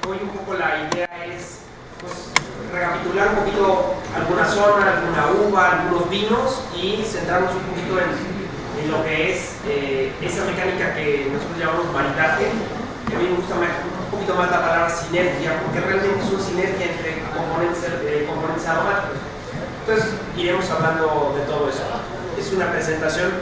hoy un poco la idea es pues, recapitular un poquito alguna zona, alguna uva, algunos vinos y centrarnos un poquito en lo que es esa mecánica que nosotros llamamos maridaje. A mí me gusta un poquito más la palabra sinergia, porque realmente es una sinergia entre componentes aromáticos. Entonces iremos hablando de todo eso. Es una presentación.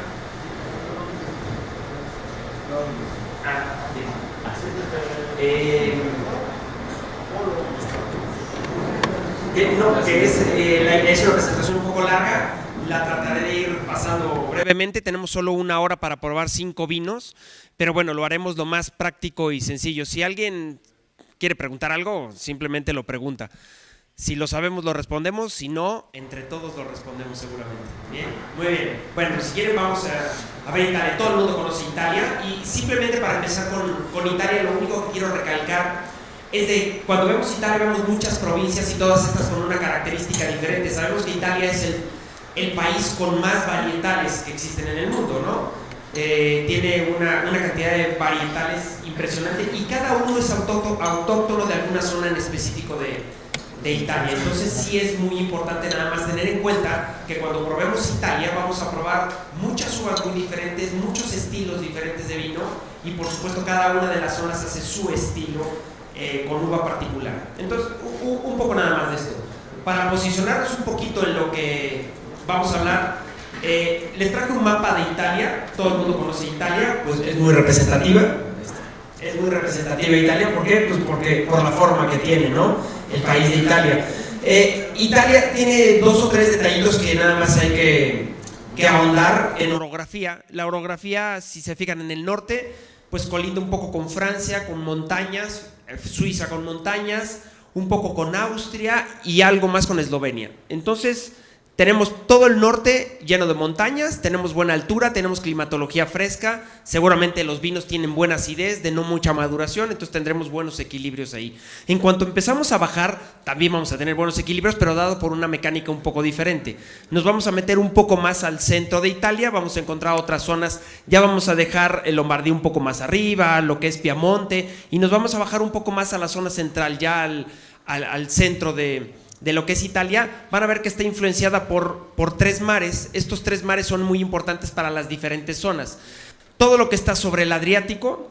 Es una presentación un poco larga, la trataré de ir pasando brevemente. Tenemos solo una hora para probar 5 vinos, pero bueno, lo haremos lo más práctico y sencillo. Si alguien quiere preguntar algo, simplemente lo pregunta. Si lo sabemos, lo respondemos. Si no, entre todos lo respondemos seguramente. Bien, muy bien. Bueno, si quieren vamos a ver Italia. Todo el mundo conoce Italia. Y simplemente para empezar con Italia, lo único que quiero recalcar es de cuando vemos Italia, vemos muchas provincias y todas estas con una característica diferente. Sabemos que Italia es el país con más varietales que existen en el mundo, ¿no? Tiene una cantidad de varietales impresionante y cada uno es autóctono de alguna zona en específico de Italia. Entonces sí es muy importante nada más tener en cuenta que cuando probemos Italia vamos a probar muchas uvas muy diferentes, muchos estilos diferentes de vino y por supuesto cada una de las zonas hace su estilo con uva particular. Entonces un poco nada más de esto. Para posicionarnos un poquito en lo que vamos a hablar, les traje un mapa de Italia. Todo el mundo conoce Italia, pues es muy representativa. Es muy representativa Italia. ¿Por qué? Pues porque por la forma que tiene, ¿no? El país de Italia. Italia tiene 2 o 3 detallitos que nada más hay que ahondar en orografía. La orografía, si se fijan en el norte, pues colinda un poco con Francia, con montañas, Suiza con montañas, un poco con Austria y algo más con Eslovenia. Entonces tenemos todo el norte lleno de montañas, tenemos buena altura, tenemos climatología fresca, seguramente los vinos tienen buena acidez, de no mucha maduración, entonces tendremos buenos equilibrios ahí. En cuanto empezamos a bajar, también vamos a tener buenos equilibrios, pero dado por una mecánica un poco diferente. Nos vamos a meter un poco más al centro de Italia, vamos a encontrar otras zonas, ya vamos a dejar el Lombardía un poco más arriba, lo que es Piamonte, y nos vamos a bajar un poco más a la zona central, ya al centro de lo que es Italia. Van a ver que está influenciada por 3 mares. Estos 3 mares son muy importantes para las diferentes zonas. Todo lo que está sobre el Adriático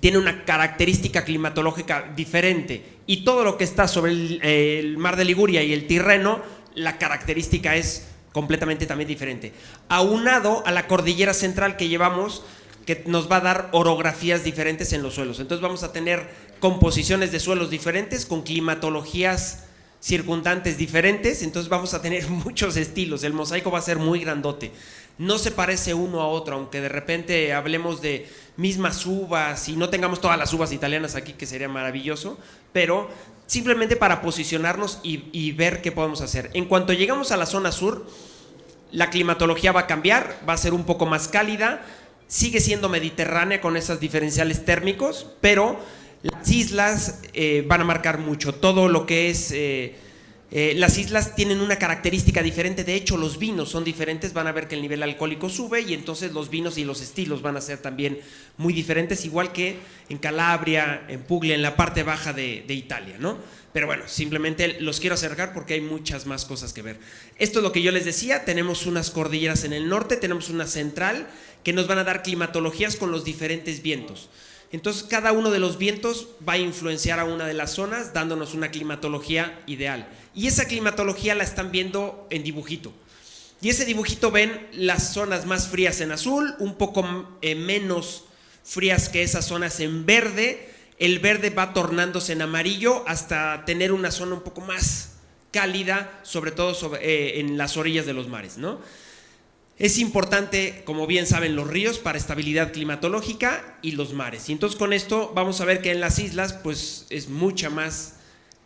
tiene una característica climatológica diferente y todo lo que está sobre el mar de Liguria y el Tirreno, la característica es completamente también diferente. Aunado a la cordillera central que llevamos, que nos va a dar orografías diferentes en los suelos. Entonces vamos a tener composiciones de suelos diferentes con climatologías circundantes diferentes, entonces vamos a tener muchos estilos, el mosaico va a ser muy grandote, no se parece uno a otro, aunque de repente hablemos de mismas uvas y no tengamos todas las uvas italianas aquí, que sería maravilloso, pero simplemente para posicionarnos y ver qué podemos hacer. En cuanto llegamos a la zona sur, la climatología va a cambiar, va a ser un poco más cálida, sigue siendo mediterránea con esos diferenciales térmicos, pero las islas van a marcar mucho. Todo lo que es las islas tienen una característica diferente. De hecho, los vinos son diferentes. Van a ver que el nivel alcohólico sube y entonces los vinos y los estilos van a ser también muy diferentes, igual que en Calabria, en Puglia, en la parte baja de Italia, ¿no? Pero bueno, simplemente los quiero acercar porque hay muchas más cosas que ver. Esto es lo que yo les decía. Tenemos unas cordilleras en el norte, tenemos una central que nos van a dar climatologías con los diferentes vientos. Entonces cada uno de los vientos va a influenciar a una de las zonas dándonos una climatología ideal. Y esa climatología la están viendo en dibujito. Y ese dibujito ven las zonas más frías en azul, un poco menos frías que esas zonas en verde. El verde va tornándose en amarillo hasta tener una zona un poco más cálida, sobre todo en las orillas de los mares, ¿no? Es importante, como bien saben, los ríos para estabilidad climatológica y los mares. Y entonces con esto vamos a ver que en las islas pues es mucha más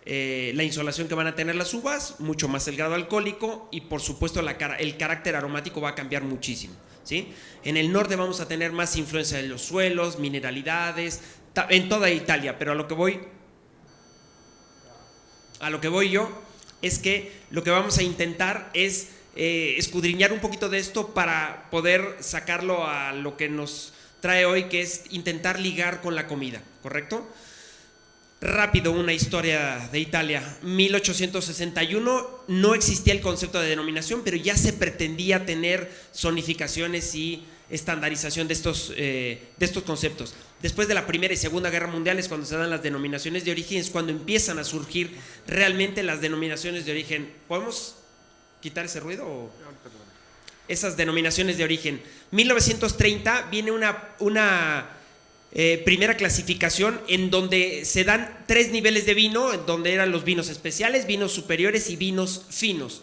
la insolación que van a tener las uvas, mucho más el grado alcohólico y por supuesto el carácter aromático va a cambiar muchísimo, ¿sí? En el norte vamos a tener más influencia de los suelos, mineralidades, en toda Italia, pero a lo que voy yo es que lo que vamos a intentar es escudriñar un poquito de esto para poder sacarlo a lo que nos trae hoy, que es intentar ligar con la comida, ¿correcto? Rápido, una historia de Italia. 1861 no existía el concepto de denominación, pero ya se pretendía tener zonificaciones y estandarización de estos conceptos. Después de la Primera y Segunda Guerra Mundial es cuando se dan las denominaciones de origen, es cuando empiezan a surgir realmente las denominaciones de origen. ¿Podemos quitar ese ruido? Esas denominaciones de origen. 1930 viene una primera clasificación en donde se dan 3 niveles de vino, en donde eran los vinos especiales, vinos superiores y vinos finos.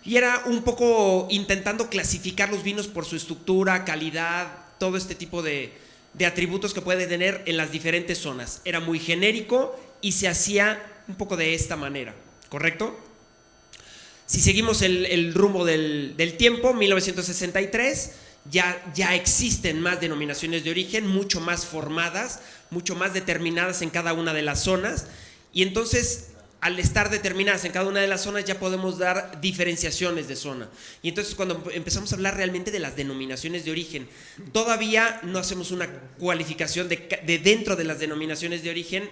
Y era un poco intentando clasificar los vinos por su estructura, calidad, todo este tipo de atributos que puede tener en las diferentes zonas. Era muy genérico y se hacía un poco de esta manera, ¿correcto? Si seguimos el rumbo del tiempo, 1963, ya existen más denominaciones de origen, mucho más formadas, mucho más determinadas en cada una de las zonas, y entonces al estar determinadas en cada una de las zonas ya podemos dar diferenciaciones de zona. Y entonces cuando empezamos a hablar realmente de las denominaciones de origen, todavía no hacemos una cualificación de dentro de las denominaciones de origen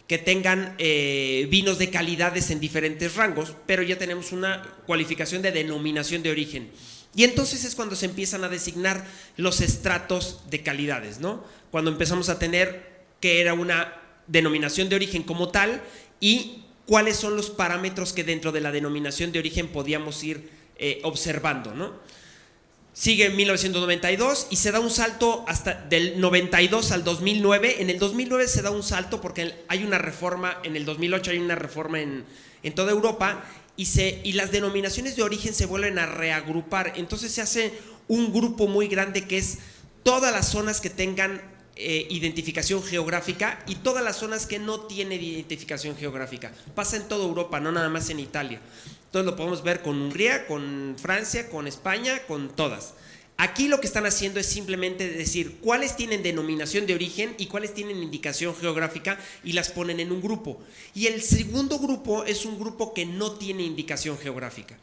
que tengan vinos de calidades en diferentes rangos, pero ya tenemos una cualificación de denominación de origen. Y entonces es cuando se empiezan a designar los estratos de calidades, ¿no? Cuando empezamos a tener que era una denominación de origen como tal y cuáles son los parámetros que dentro de la denominación de origen podíamos ir observando, ¿no? Sigue en 1992 y se da un salto hasta del 92 al 2009. En el 2009 se da un salto porque hay una reforma, en el 2008 hay una reforma en toda Europa y las denominaciones de origen se vuelven a reagrupar. Entonces se hace un grupo muy grande que es todas las zonas que tengan identificación geográfica y todas las zonas que no tienen identificación geográfica. Pasa en toda Europa, no nada más en Italia. Entonces lo podemos ver con Hungría, con Francia, con España, con todas. Aquí lo que están haciendo es simplemente decir cuáles tienen denominación de origen y cuáles tienen indicación geográfica y las ponen en un grupo. Y el segundo grupo es un grupo que no tiene indicación geográfica.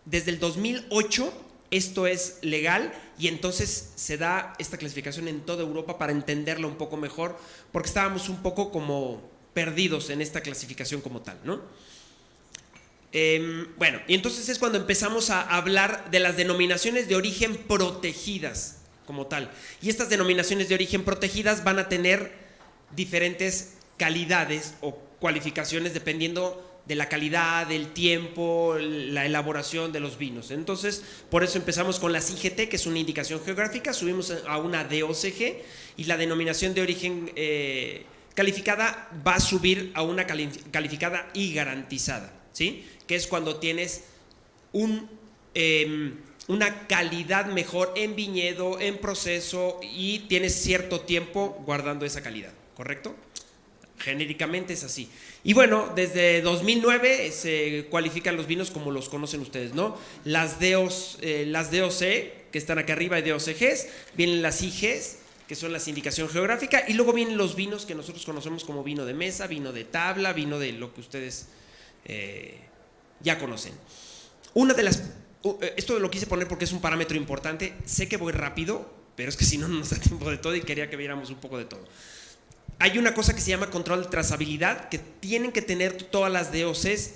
Desde el 2008 esto es legal y entonces se da esta clasificación en toda Europa para entenderlo un poco mejor, porque estábamos un poco como perdidos en esta clasificación como tal, ¿no? Bueno, y entonces es cuando empezamos a hablar de las denominaciones de origen protegidas como tal. Y estas denominaciones de origen protegidas van a tener diferentes calidades o cualificaciones dependiendo de la calidad, del tiempo, la elaboración de los vinos. Entonces, por eso empezamos con las IGT, que es una indicación geográfica, subimos a una DOCG y la denominación de origen calificada va a subir a una calificada y garantizada, ¿sí? Que es cuando tienes una calidad mejor en viñedo, en proceso y tienes cierto tiempo guardando esa calidad, ¿correcto? Genéricamente es así. Y bueno, desde 2009 se cualifican los vinos como los conocen ustedes, ¿no? Las DOC, que están acá arriba, y DOCGs, vienen las IGs, que son las indicación geográfica, y luego vienen los vinos que nosotros conocemos como vino de mesa, vino de tabla, vino de lo que ustedes ya conocen. Esto lo quise poner porque es un parámetro importante. Sé que voy rápido, pero es que si no, no nos da tiempo de todo y quería que viéramos un poco de todo. Hay una cosa que se llama control de trazabilidad que tienen que tener todas las DOCs,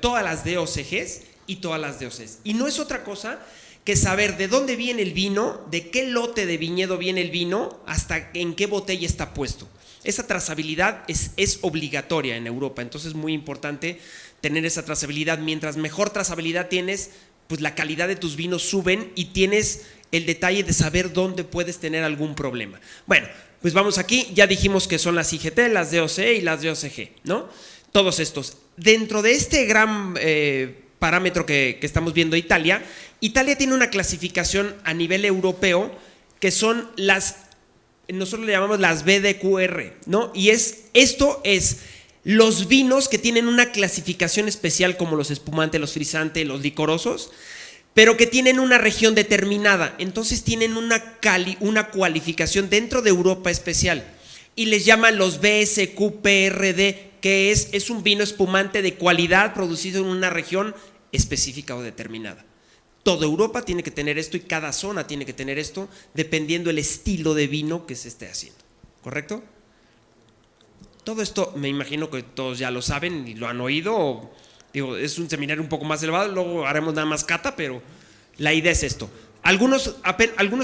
todas las DOCGs y todas las DOCs. Y no es otra cosa que saber de dónde viene el vino, de qué lote de viñedo viene el vino, hasta en qué botella está puesto. Esa trazabilidad es obligatoria en Europa, entonces es muy importante tener esa trazabilidad. Mientras mejor trazabilidad tienes, pues la calidad de tus vinos suben y tienes el detalle de saber dónde puedes tener algún problema. Bueno, pues vamos aquí, ya dijimos que son las IGT, las DOC y las DOCG, ¿no? Todos estos. Dentro de este gran parámetro que estamos viendo Italia tiene una clasificación a nivel europeo que son nosotros le llamamos las BDQR, ¿no? Y esto es los vinos que tienen una clasificación especial como los espumantes, los frisantes, los licorosos, pero que tienen una región determinada, entonces tienen una cualificación dentro de Europa especial y les llaman los BSQPRD, que es un vino espumante de cualidad producido en una región específica o determinada. Toda Europa tiene que tener esto y cada zona tiene que tener esto dependiendo del estilo de vino que se esté haciendo, ¿correcto? Todo esto me imagino que todos ya lo saben y lo han oído. Digo, es un seminario un poco más elevado, luego haremos nada más cata, pero la idea es esto. Algunos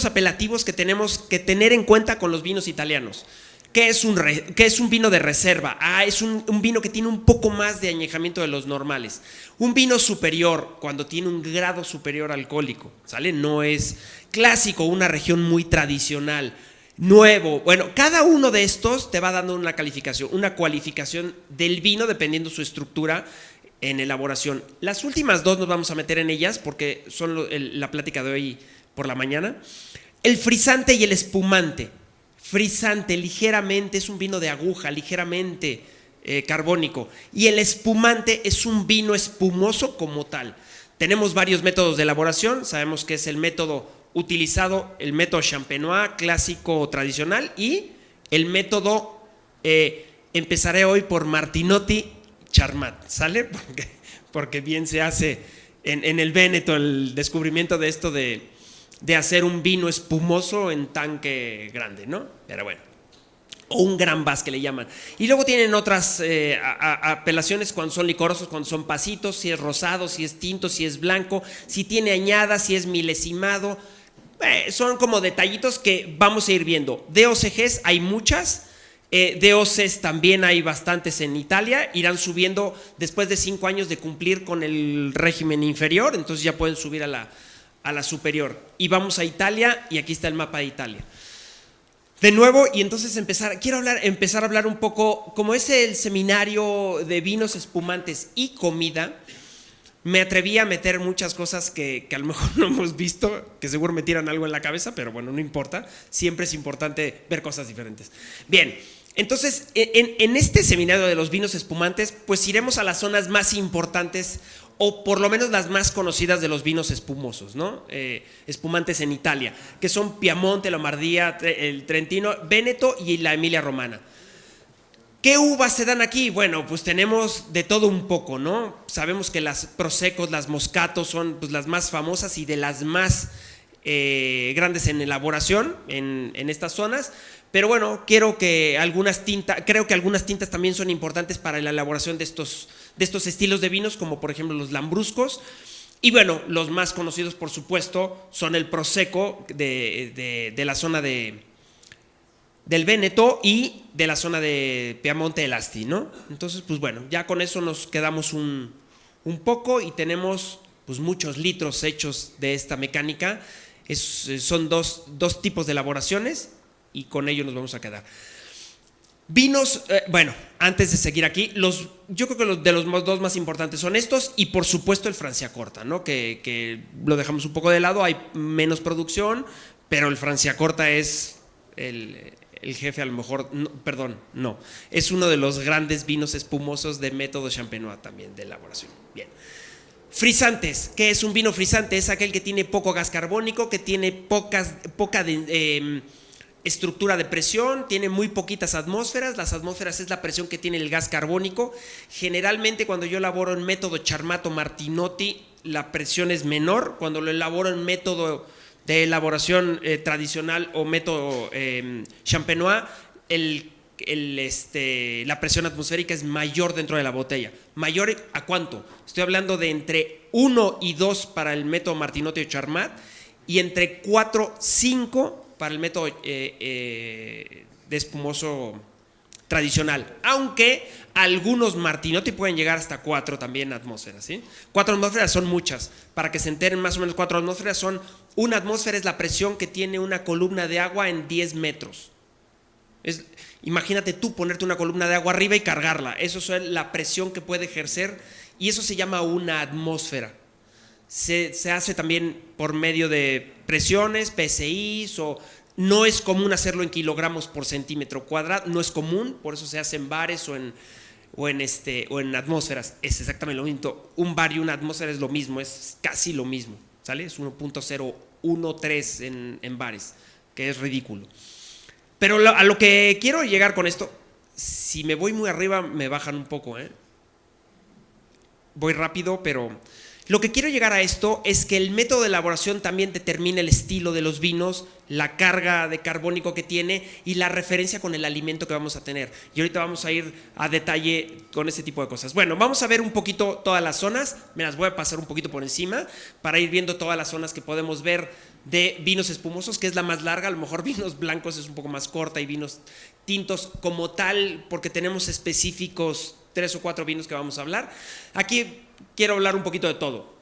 apelativos que tenemos que tener en cuenta con los vinos italianos. ¿Qué es un vino de reserva? Es un vino que tiene un poco más de añejamiento de los normales. Un vino superior, cuando tiene un grado superior alcohólico, ¿sale? No es clásico, una región muy tradicional. Nuevo, bueno, cada uno de estos te va dando una cualificación del vino dependiendo su estructura en elaboración. Las últimas dos nos vamos a meter en ellas porque son la plática de hoy por la mañana. El frisante y el espumante. Frisante ligeramente es un vino de aguja, ligeramente carbónico, y el espumante es un vino espumoso como tal. Tenemos varios métodos de elaboración, sabemos que es el método utilizado, el método champenois clásico o tradicional, y el método, empezaré hoy por Martinotti Charmat, ¿sale? Porque bien se hace en el Véneto el descubrimiento de esto de hacer un vino espumoso en tanque grande, ¿no? Pero bueno, o un gran vas que le llaman. Y luego tienen otras apelaciones cuando son licorosos, cuando son pasitos, si es rosado, si es tinto, si es blanco, si tiene añada, si es milesimado. Son como detallitos que vamos a ir viendo. DOCGs hay muchas. DOCs también hay bastantes en Italia, irán subiendo después de 5 años de cumplir con el régimen inferior, entonces ya pueden subir a la superior. Y vamos a Italia, y aquí está el mapa de Italia. De nuevo, y entonces quiero empezar a hablar un poco, como es el seminario de vinos espumantes y comida, me atreví a meter muchas cosas que a lo mejor no hemos visto, que seguro me tiran algo en la cabeza, pero bueno, no importa, siempre es importante ver cosas diferentes. Bien, entonces, en este seminario de los vinos espumantes, pues iremos a las zonas más importantes, o por lo menos las más conocidas de los vinos espumosos, ¿no? Espumantes en Italia, que son Piamonte, Lombardía, el Trentino, Véneto y la Emilia Romana. ¿Qué uvas se dan aquí? Bueno, pues tenemos de todo un poco, ¿no? Sabemos que las prosecos, las moscatos son pues las más famosas y de las más grandes en elaboración en estas zonas. Pero bueno, creo que algunas tintas también son importantes para la elaboración de estos estilos de vinos, como por ejemplo los lambruscos. Y bueno, los más conocidos, por supuesto, son el prosecco de la zona del Véneto y de la zona de Piamonte del Asti, ¿no? Entonces, pues bueno, ya con eso nos quedamos un poco y tenemos pues muchos litros hechos de esta mecánica. Son dos tipos de elaboraciones y con ello nos vamos a quedar. Vinos, bueno, antes de seguir aquí, yo creo que los dos más importantes son estos y por supuesto el Franciacorta, ¿no? Que lo dejamos un poco de lado, hay menos producción, pero el Franciacorta es el jefe, a lo mejor, no, es uno de los grandes vinos espumosos de método champenois también de elaboración. Bien. Frisantes, ¿qué es un vino frisante? Es aquel que tiene poco gas carbónico, que tiene poca estructura de presión, tiene muy poquitas atmósferas. Las atmósferas es la presión que tiene el gas carbónico. Generalmente cuando yo elaboro en método Charmat o Martinotti, la presión es menor. Cuando lo elaboro en método de elaboración tradicional o método champenois, la presión atmosférica es mayor dentro de la botella. ¿Mayor a cuánto? Estoy hablando de entre 1 y 2 para el método Martinotti o Charmat y entre 4, 5 para el método de espumoso tradicional, aunque algunos Martinotti pueden llegar hasta 4 también atmósferas, ¿sí? 4 atmósferas son muchas, para que se enteren más o menos 4 atmósferas son, una atmósfera es la presión que tiene una columna de agua en 10 metros. Imagínate tú ponerte una columna de agua arriba y cargarla, eso es la presión que puede ejercer y eso se llama una atmósfera. Se hace también por medio de presiones, PSIs, o no es común hacerlo en kilogramos por centímetro cuadrado, no es común, por eso se hace en bares o en atmósferas. Es exactamente lo mismo. Un bar y una atmósfera es lo mismo, es casi lo mismo, ¿sale? Es 1.013 en bares, que es ridículo. Pero a lo que quiero llegar con esto, si me voy muy arriba me bajan un poco, Voy rápido, pero lo que quiero llegar a esto es que el método de elaboración también determina el estilo de los vinos la carga de carbónico que tiene y la referencia con el alimento que vamos a tener. Y ahorita vamos a ir a detalle con ese tipo de cosas. Bueno, vamos a ver un poquito todas las zonas. Me las voy a pasar un poquito por encima para ir viendo todas las zonas que podemos ver de vinos espumosos, que es la más larga. A lo mejor vinos blancos es un poco más corta y vinos tintos como tal, porque tenemos específicos 3 o 4 vinos que vamos a hablar. Aquí quiero hablar un poquito de todo.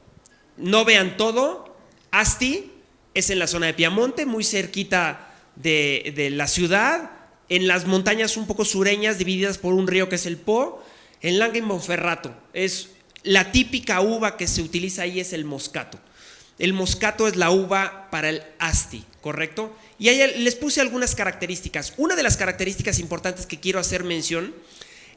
No vean todo. Asti es en la zona de Piamonte, muy cerquita de la ciudad, en las montañas un poco sureñas, divididas por un río que es el Po. En Langhe y Monferrato, es la típica uva que se utiliza ahí, es el moscato. El moscato es la uva para el Asti, ¿correcto? Y ahí les puse algunas características. Una de las características importantes que quiero hacer mención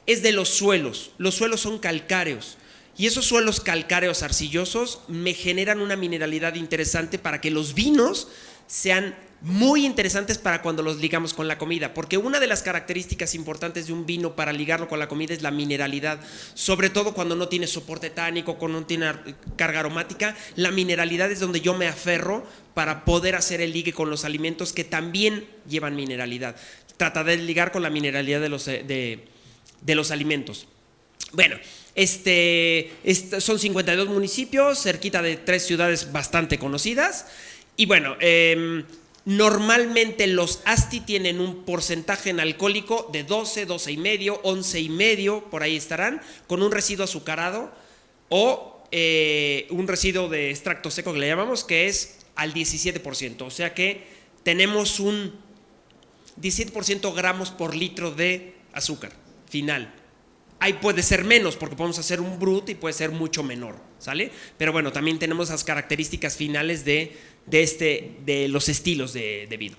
es de los suelos. Los suelos son calcáreos. Y esos suelos calcáreos arcillosos me generan una mineralidad interesante para que los vinos sean muy interesantes para cuando los ligamos con la comida, porque una de las características importantes de un vino para ligarlo con la comida es la mineralidad, sobre todo cuando no tiene soporte tánico, cuando no tiene carga aromática. La mineralidad es donde yo me aferro para poder hacer el ligue con los alimentos que también llevan mineralidad. Trata de ligar con la mineralidad de los alimentos. Bueno, son 52 municipios, cerquita de 3 ciudades bastante conocidas. Y bueno, normalmente los Asti tienen un porcentaje en alcohólico de 12, 12,5, 11,5, por ahí estarán, con un residuo azucarado o un residuo de extracto seco que le llamamos, que es al 17%. O sea que tenemos un 17% gramos por litro de azúcar final. Ahí puede ser menos porque podemos hacer un brut y puede ser mucho menor, ¿sale? Pero bueno, también tenemos las características finales de los estilos de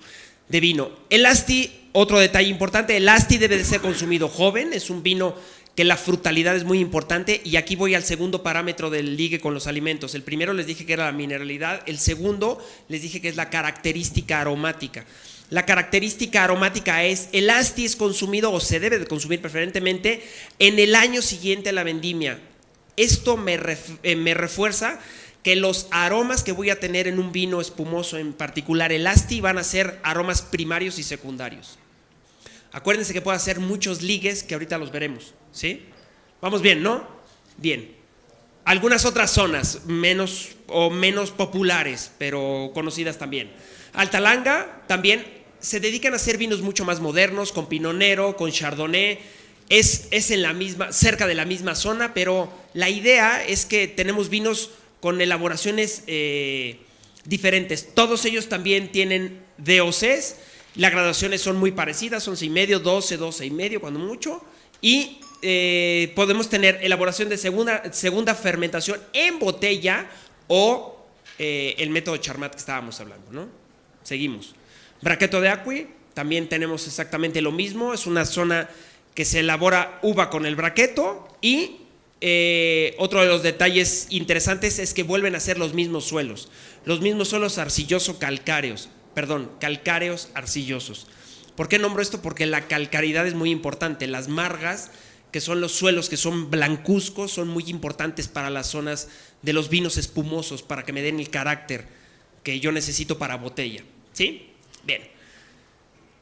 vino. El Asti, otro detalle importante, el Asti debe de ser consumido joven, es un vino que la frutalidad es muy importante, y aquí voy al segundo parámetro del ligue con los alimentos. El primero les dije que era la mineralidad, el segundo les dije que es la característica aromática. La característica aromática es, el Asti es consumido o se debe de consumir preferentemente en el año siguiente a la vendimia. Esto me refuerza que los aromas que voy a tener en un vino espumoso, en particular el Asti, van a ser aromas primarios y secundarios. Acuérdense que puedo hacer muchos ligues que ahorita los veremos, ¿sí? Vamos bien, ¿no? Bien. Algunas otras zonas menos populares, pero conocidas también. Alta Langa también se dedican a hacer vinos mucho más modernos, con Pinot Nero, con Chardonnay. Es en la misma, cerca de la misma zona, pero la idea es que tenemos vinos con elaboraciones diferentes. Todos ellos también tienen DOCs. Las graduaciones son muy parecidas, 11,5, 12, 12,5 cuando mucho. Y podemos tener elaboración de segunda fermentación en botella o el método Charmat que estábamos hablando, ¿no? Seguimos. Braqueto de Acqui, también tenemos exactamente lo mismo. Es una zona que se elabora uva con el braqueto. Y otro de los detalles interesantes es que vuelven a ser los mismos suelos calcáreos arcillosos. ¿Por qué nombro esto? Porque la calcaridad es muy importante. Las margas, que son los suelos que son blancuzcos, son muy importantes para las zonas de los vinos espumosos, para que me den el carácter que yo necesito para botella, ¿sí? Bien.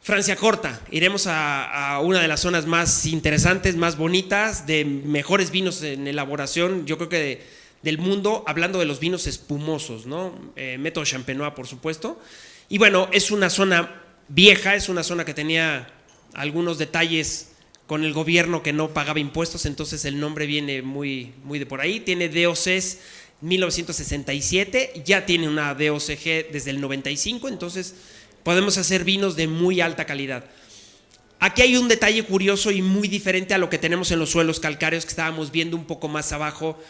Francia Corta, iremos a una de las zonas más interesantes, más bonitas, de mejores vinos en elaboración, yo creo que del mundo, hablando de los vinos espumosos, ¿no? Método Champenois, por supuesto. Y bueno, es una zona vieja, es una zona que tenía algunos detalles con el gobierno que no pagaba impuestos, entonces el nombre viene muy de por ahí. Tiene DOCs 1967, ya tiene una DOCG desde el 95, entonces podemos hacer vinos de muy alta calidad. Aquí hay un detalle curioso y muy diferente a lo que tenemos en los suelos calcáreos que estábamos viendo un poco más abajo.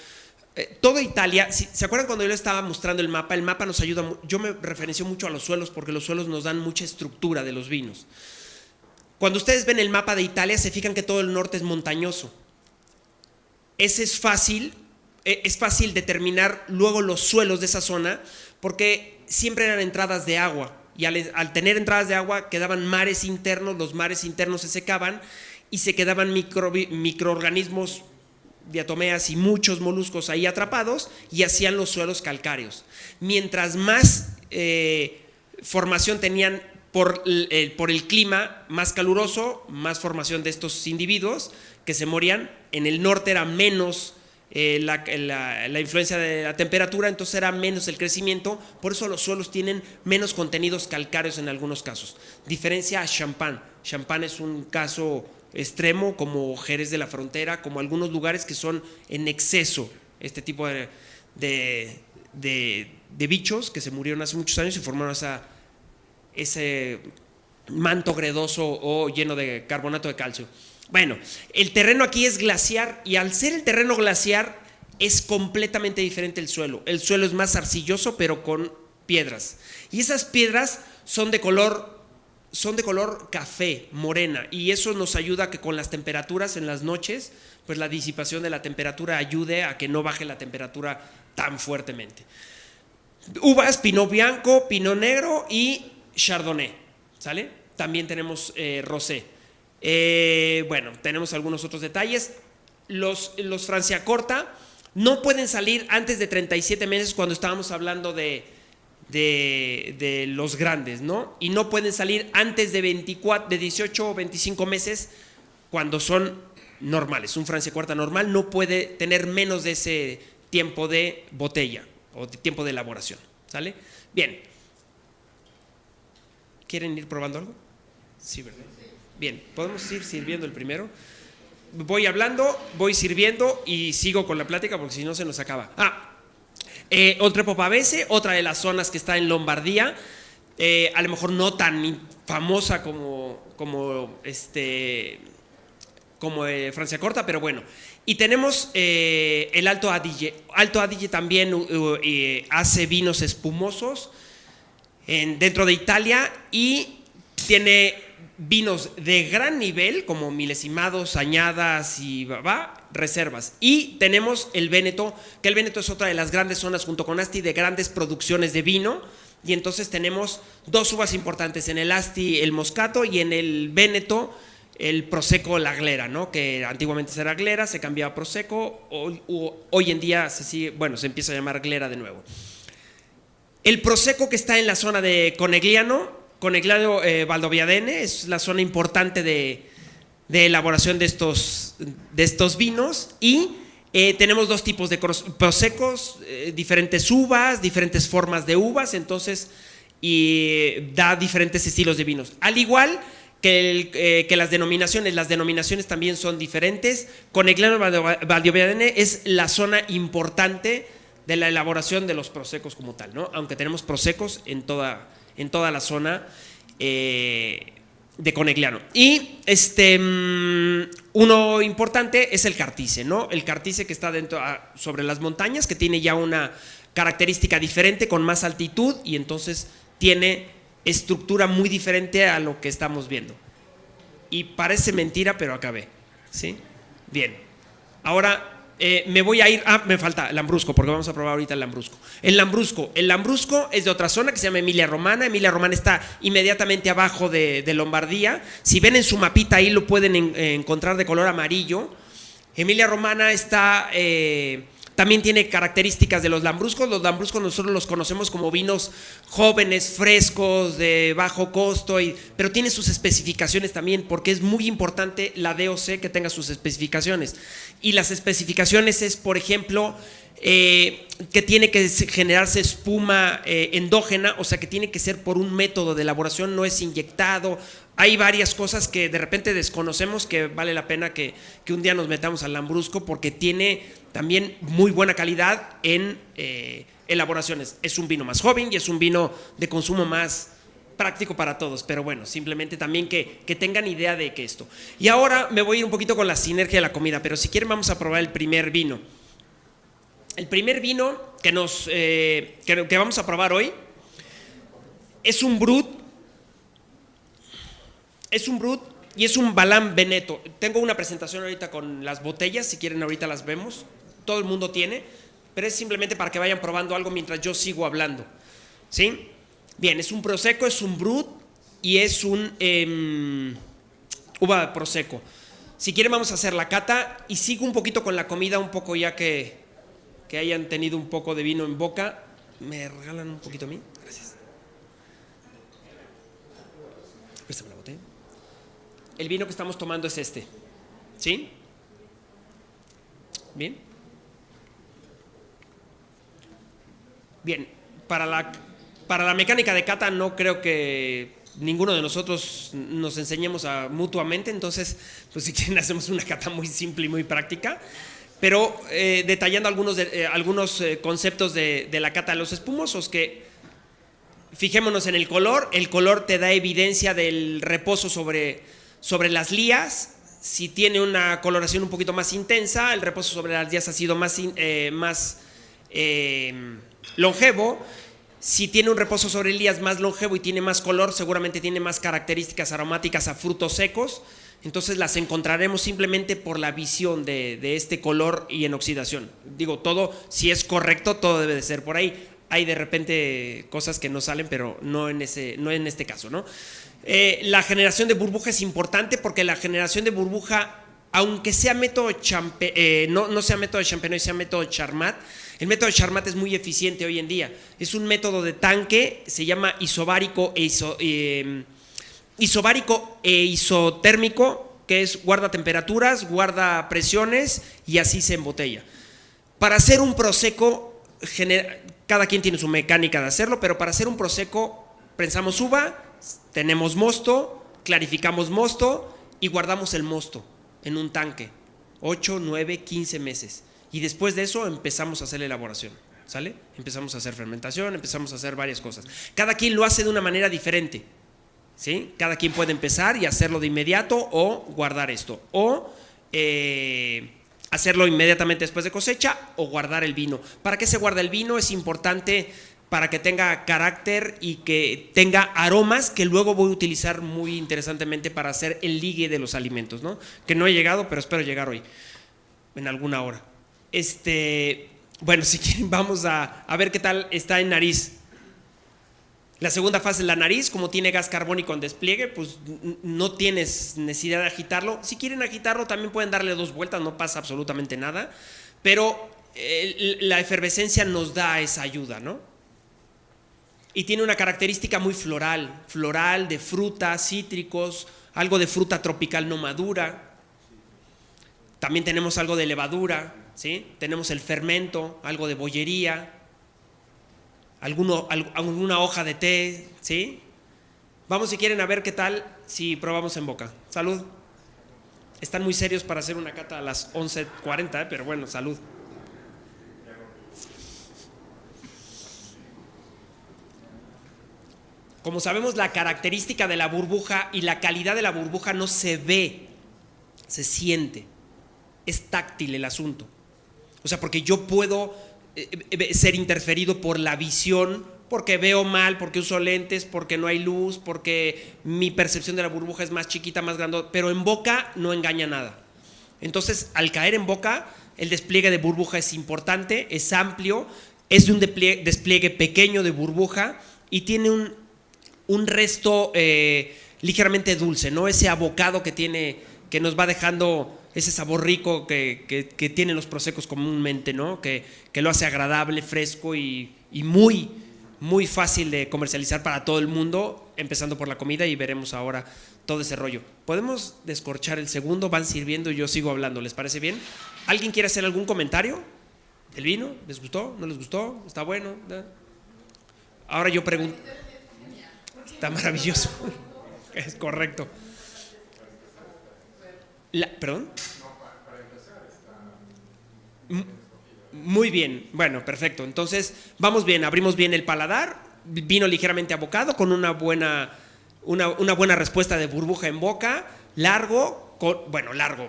Toda Italia, ¿se acuerdan cuando yo les estaba mostrando el mapa? El mapa nos ayuda, yo me referencio mucho a los suelos porque los suelos nos dan mucha estructura de los vinos. Cuando ustedes ven el mapa de Italia, se fijan que todo el norte es montañoso. Ese es fácil determinar luego los suelos de esa zona porque siempre eran entradas de agua. Y al tener entradas de agua quedaban mares internos, los mares internos se secaban y se quedaban microorganismos, diatomeas y muchos moluscos ahí atrapados y hacían los suelos calcáreos. Mientras más formación tenían por el clima más caluroso, más formación de estos individuos que se morían. En el norte era menos la influencia de la temperatura, entonces era menos el crecimiento, por eso los suelos tienen menos contenidos calcáreos en algunos casos. Diferencia a Champagne. Champagne es un caso extremo, como Jerez de la Frontera, como algunos lugares que son en exceso este tipo de bichos que se murieron hace muchos años y formaron ese manto gredoso o lleno de carbonato de calcio. Bueno, el terreno aquí es glaciar y al ser el terreno glaciar es completamente diferente el suelo. El suelo es más arcilloso pero con piedras. Y esas piedras son de color café, morena, y eso nos ayuda a que con las temperaturas en las noches, pues la disipación de la temperatura ayude a que no baje la temperatura tan fuertemente. Uvas, Pinot Bianco, Pinot Negro y Chardonnay, ¿sale? También tenemos Rosé. Bueno, tenemos algunos otros detalles. Los Franciacorta no pueden salir antes de 37 meses cuando estábamos hablando de los grandes, ¿no? Y no pueden salir antes de 18 o 25 meses cuando son normales. Un Franciacorta normal no puede tener menos de ese tiempo de botella o de tiempo de elaboración, ¿sale? Bien. ¿Quieren ir probando algo? Sí, ¿verdad? Bien, podemos ir sirviendo el primero. Voy hablando, voy sirviendo y sigo con la plática porque si no se nos acaba. Oltrepò Pavese, otra de las zonas que está en Lombardía, a lo mejor no tan famosa como Franciacorta, pero bueno. Y tenemos el Alto Adige. Alto Adige también hace vinos espumosos dentro de Italia y tiene vinos de gran nivel como milesimados, añadas y reservas. Y tenemos el Véneto, que el Véneto es otra de las grandes zonas junto con Asti de grandes producciones de vino. Y entonces tenemos dos uvas importantes, en el Asti el Moscato y en el Véneto el Prosecco, la Glera, ¿no? Que antiguamente era Glera, se cambiaba a Prosecco, hoy en día se empieza a llamar Glera de nuevo. El Prosecco que está en la zona de Conegliano Valdobbiadene, es la zona importante de elaboración de estos vinos. Y tenemos dos tipos de Proseccos, diferentes uvas, diferentes formas de uvas, entonces da diferentes estilos de vinos. Al igual que las denominaciones también son diferentes. Conegliano Valdobbiadene es la zona importante de la elaboración de los Proseccos como tal, ¿no? Aunque tenemos Proseccos en toda la zona de Conegliano. Y uno importante es el Cartice, ¿no? El Cartice que está sobre las montañas, que tiene ya una característica diferente, con más altitud, y entonces tiene estructura muy diferente a lo que estamos viendo. Y parece mentira, pero acabé, ¿sí? Bien. Ahora me voy a ir. Me falta Lambrusco, porque vamos a probar ahorita el Lambrusco. El Lambrusco es de otra zona que se llama Emilia Romana. Emilia Romana está inmediatamente abajo de Lombardía. Si ven en su mapita, ahí lo pueden encontrar de color amarillo. Emilia Romana también tiene características de los Lambruscos. Los Lambruscos nosotros los conocemos como vinos jóvenes, frescos, de bajo costo, pero tiene sus especificaciones también, porque es muy importante la DOC que tenga sus especificaciones. Y las especificaciones es, por ejemplo, que tiene que generarse espuma endógena, o sea que tiene que ser por un método de elaboración, no es inyectado. Hay varias cosas que de repente desconocemos que vale la pena que un día nos metamos al Lambrusco, porque tiene también muy buena calidad en elaboraciones. Es un vino más joven y es un vino de consumo más práctico para todos, pero bueno, simplemente también que tengan idea de que esto. Y ahora me voy a ir un poquito con la sinergia de la comida, pero si quieren vamos a probar el primer vino. El primer vino que vamos a probar hoy es un Brut. Es un Brut y es un Balán Veneto. Tengo una presentación ahorita con las botellas, si quieren ahorita las vemos. Todo el mundo tiene, pero es simplemente para que vayan probando algo mientras yo sigo hablando, ¿sí? Bien, es un Prosecco, es un Brut y es un uva Prosecco. Si quieren vamos a hacer la cata y sigo un poquito con la comida, un poco ya que hayan tenido un poco de vino en boca. ¿Me regalan un poquito a mí? Gracias. el vino que estamos tomando es este, ¿sí? Bien. Bien, para la mecánica de cata no creo que ninguno de nosotros nos enseñemos mutuamente, entonces pues si quieren hacemos una cata muy simple y muy práctica, pero detallando algunos conceptos de la cata de los espumosos, que fijémonos en el color te da evidencia del reposo sobre las lías. Si tiene una coloración un poquito más intensa, el reposo sobre las lías ha sido más longevo. Si tiene un reposo sobre lías más longevo y tiene más color, seguramente tiene más características aromáticas a frutos secos. Entonces las encontraremos simplemente por la visión de este color y en oxidación. Digo, todo, si es correcto, todo debe de ser por ahí. Hay de repente cosas que no salen, pero no en este caso, ¿no? La generación de burbuja es importante porque la generación de burbuja, aunque sea método no sea método de Champenois, sea método de Charmat, el método de Charmat es muy eficiente hoy en día. Es un método de tanque, se llama isobárico e isotérmico, que es guarda temperaturas, guarda presiones y así se embotella. Para hacer un prosecco, cada quien tiene su mecánica de hacerlo, pero para hacer un prosecco prensamos uva, tenemos mosto, clarificamos mosto y guardamos el mosto en un tanque 8, 9, 15 meses. Y después de eso empezamos a hacer la elaboración, ¿sale? Empezamos a hacer fermentación, empezamos a hacer varias cosas. Cada quien lo hace de una manera diferente, ¿sí? Cada quien puede empezar y hacerlo de inmediato o guardar esto, o hacerlo inmediatamente después de cosecha o guardar el vino. ¿Para qué se guarda el vino? Es importante para que tenga carácter y que tenga aromas que luego voy a utilizar muy interesantemente para hacer el ligue de los alimentos, ¿no? Que no he llegado, pero espero llegar hoy, en alguna hora. Bueno, si quieren vamos a ver qué tal está en nariz. La segunda fase es la nariz. Como tiene gas carbónico en despliegue, pues no tienes necesidad de agitarlo. Si quieren agitarlo también pueden darle 2 vueltas, no pasa absolutamente nada, pero la efervescencia nos da esa ayuda, ¿no? Y tiene una característica muy floral de frutas, cítricos, algo de fruta tropical no madura. También tenemos algo de levadura, ¿sí? Tenemos el fermento, algo de bollería, alguna hoja de té, ¿sí? Vamos, si quieren, a ver qué tal si probamos en boca. Salud. Están muy serios para hacer una cata a las 11:40, pero bueno, salud. Como sabemos, la característica de la burbuja y la calidad de la burbuja no se ve, se siente. Es táctil el asunto. O sea, porque yo puedo ser interferido por la visión, porque veo mal, porque uso lentes, porque no hay luz, porque mi percepción de la burbuja es más chiquita, más grande, pero en boca no engaña nada. Entonces, al caer en boca, el despliegue de burbuja es importante, es amplio, es de un despliegue pequeño de burbuja y tiene un resto ligeramente dulce, ¿no? Ese abocado que nos va dejando ese sabor rico que tienen los prosecos comúnmente, ¿no? Que lo hace agradable, fresco y muy, muy fácil de comercializar para todo el mundo, empezando por la comida, y veremos ahora todo ese rollo. ¿Podemos descorchar el segundo? Van sirviendo y yo sigo hablando, ¿les parece bien? ¿Alguien quiere hacer algún comentario del vino? ¿Les gustó? ¿No les gustó? ¿Está bueno? ¿No? Ahora yo pregunto. Está maravilloso. Es correcto. ¿Perdón? Muy bien, bueno, perfecto. Entonces, vamos bien, abrimos bien el paladar, vino ligeramente abocado, con una buena respuesta de burbuja en boca, largo,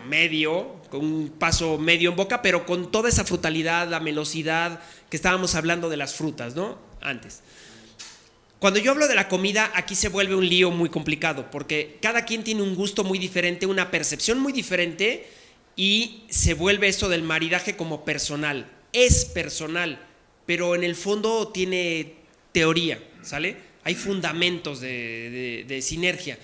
medio, con un paso medio en boca, pero con toda esa frutalidad, la melosidad que estábamos hablando de las frutas, ¿no? Antes. Cuando yo hablo de la comida, aquí se vuelve un lío muy complicado, porque cada quien tiene un gusto muy diferente, una percepción muy diferente, y se vuelve eso del maridaje como personal. Es personal, pero en el fondo tiene teoría, ¿sale? Hay fundamentos de sinergia.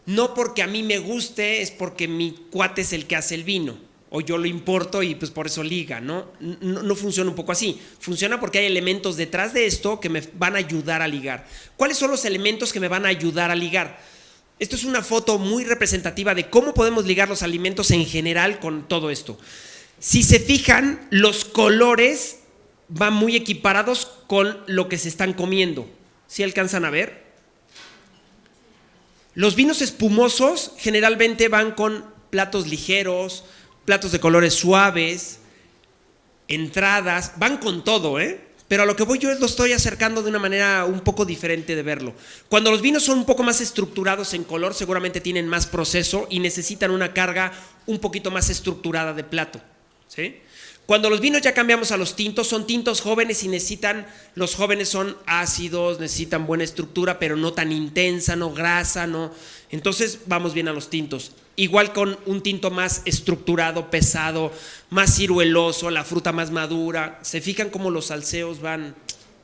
No porque a mí me guste, es porque mi cuate es el que hace el vino, o yo lo importo y pues por eso liga, ¿no? No funciona un poco así. Funciona porque hay elementos detrás de esto que me van a ayudar a ligar. ¿Cuáles son los elementos que me van a ayudar a ligar? Esto es una foto muy representativa de cómo podemos ligar los alimentos en general con todo esto. Si se fijan, los colores van muy equiparados con lo que se están comiendo. ¿Sí alcanzan a ver? Los vinos espumosos generalmente van con platos ligeros, platos de colores suaves, entradas, van con todo, Pero a lo que voy yo lo estoy acercando de una manera un poco diferente de verlo. Cuando los vinos son un poco más estructurados en color, seguramente tienen más proceso y necesitan una carga un poquito más estructurada de plato, ¿sí? Cuando los vinos ya cambiamos a los tintos, son tintos jóvenes y los jóvenes son ácidos, necesitan buena estructura, pero no tan intensa, no grasa, no. Entonces vamos bien a los tintos. Igual con un tinto más estructurado, pesado, más cirueloso, la fruta más madura. ¿Se fijan cómo los salseos van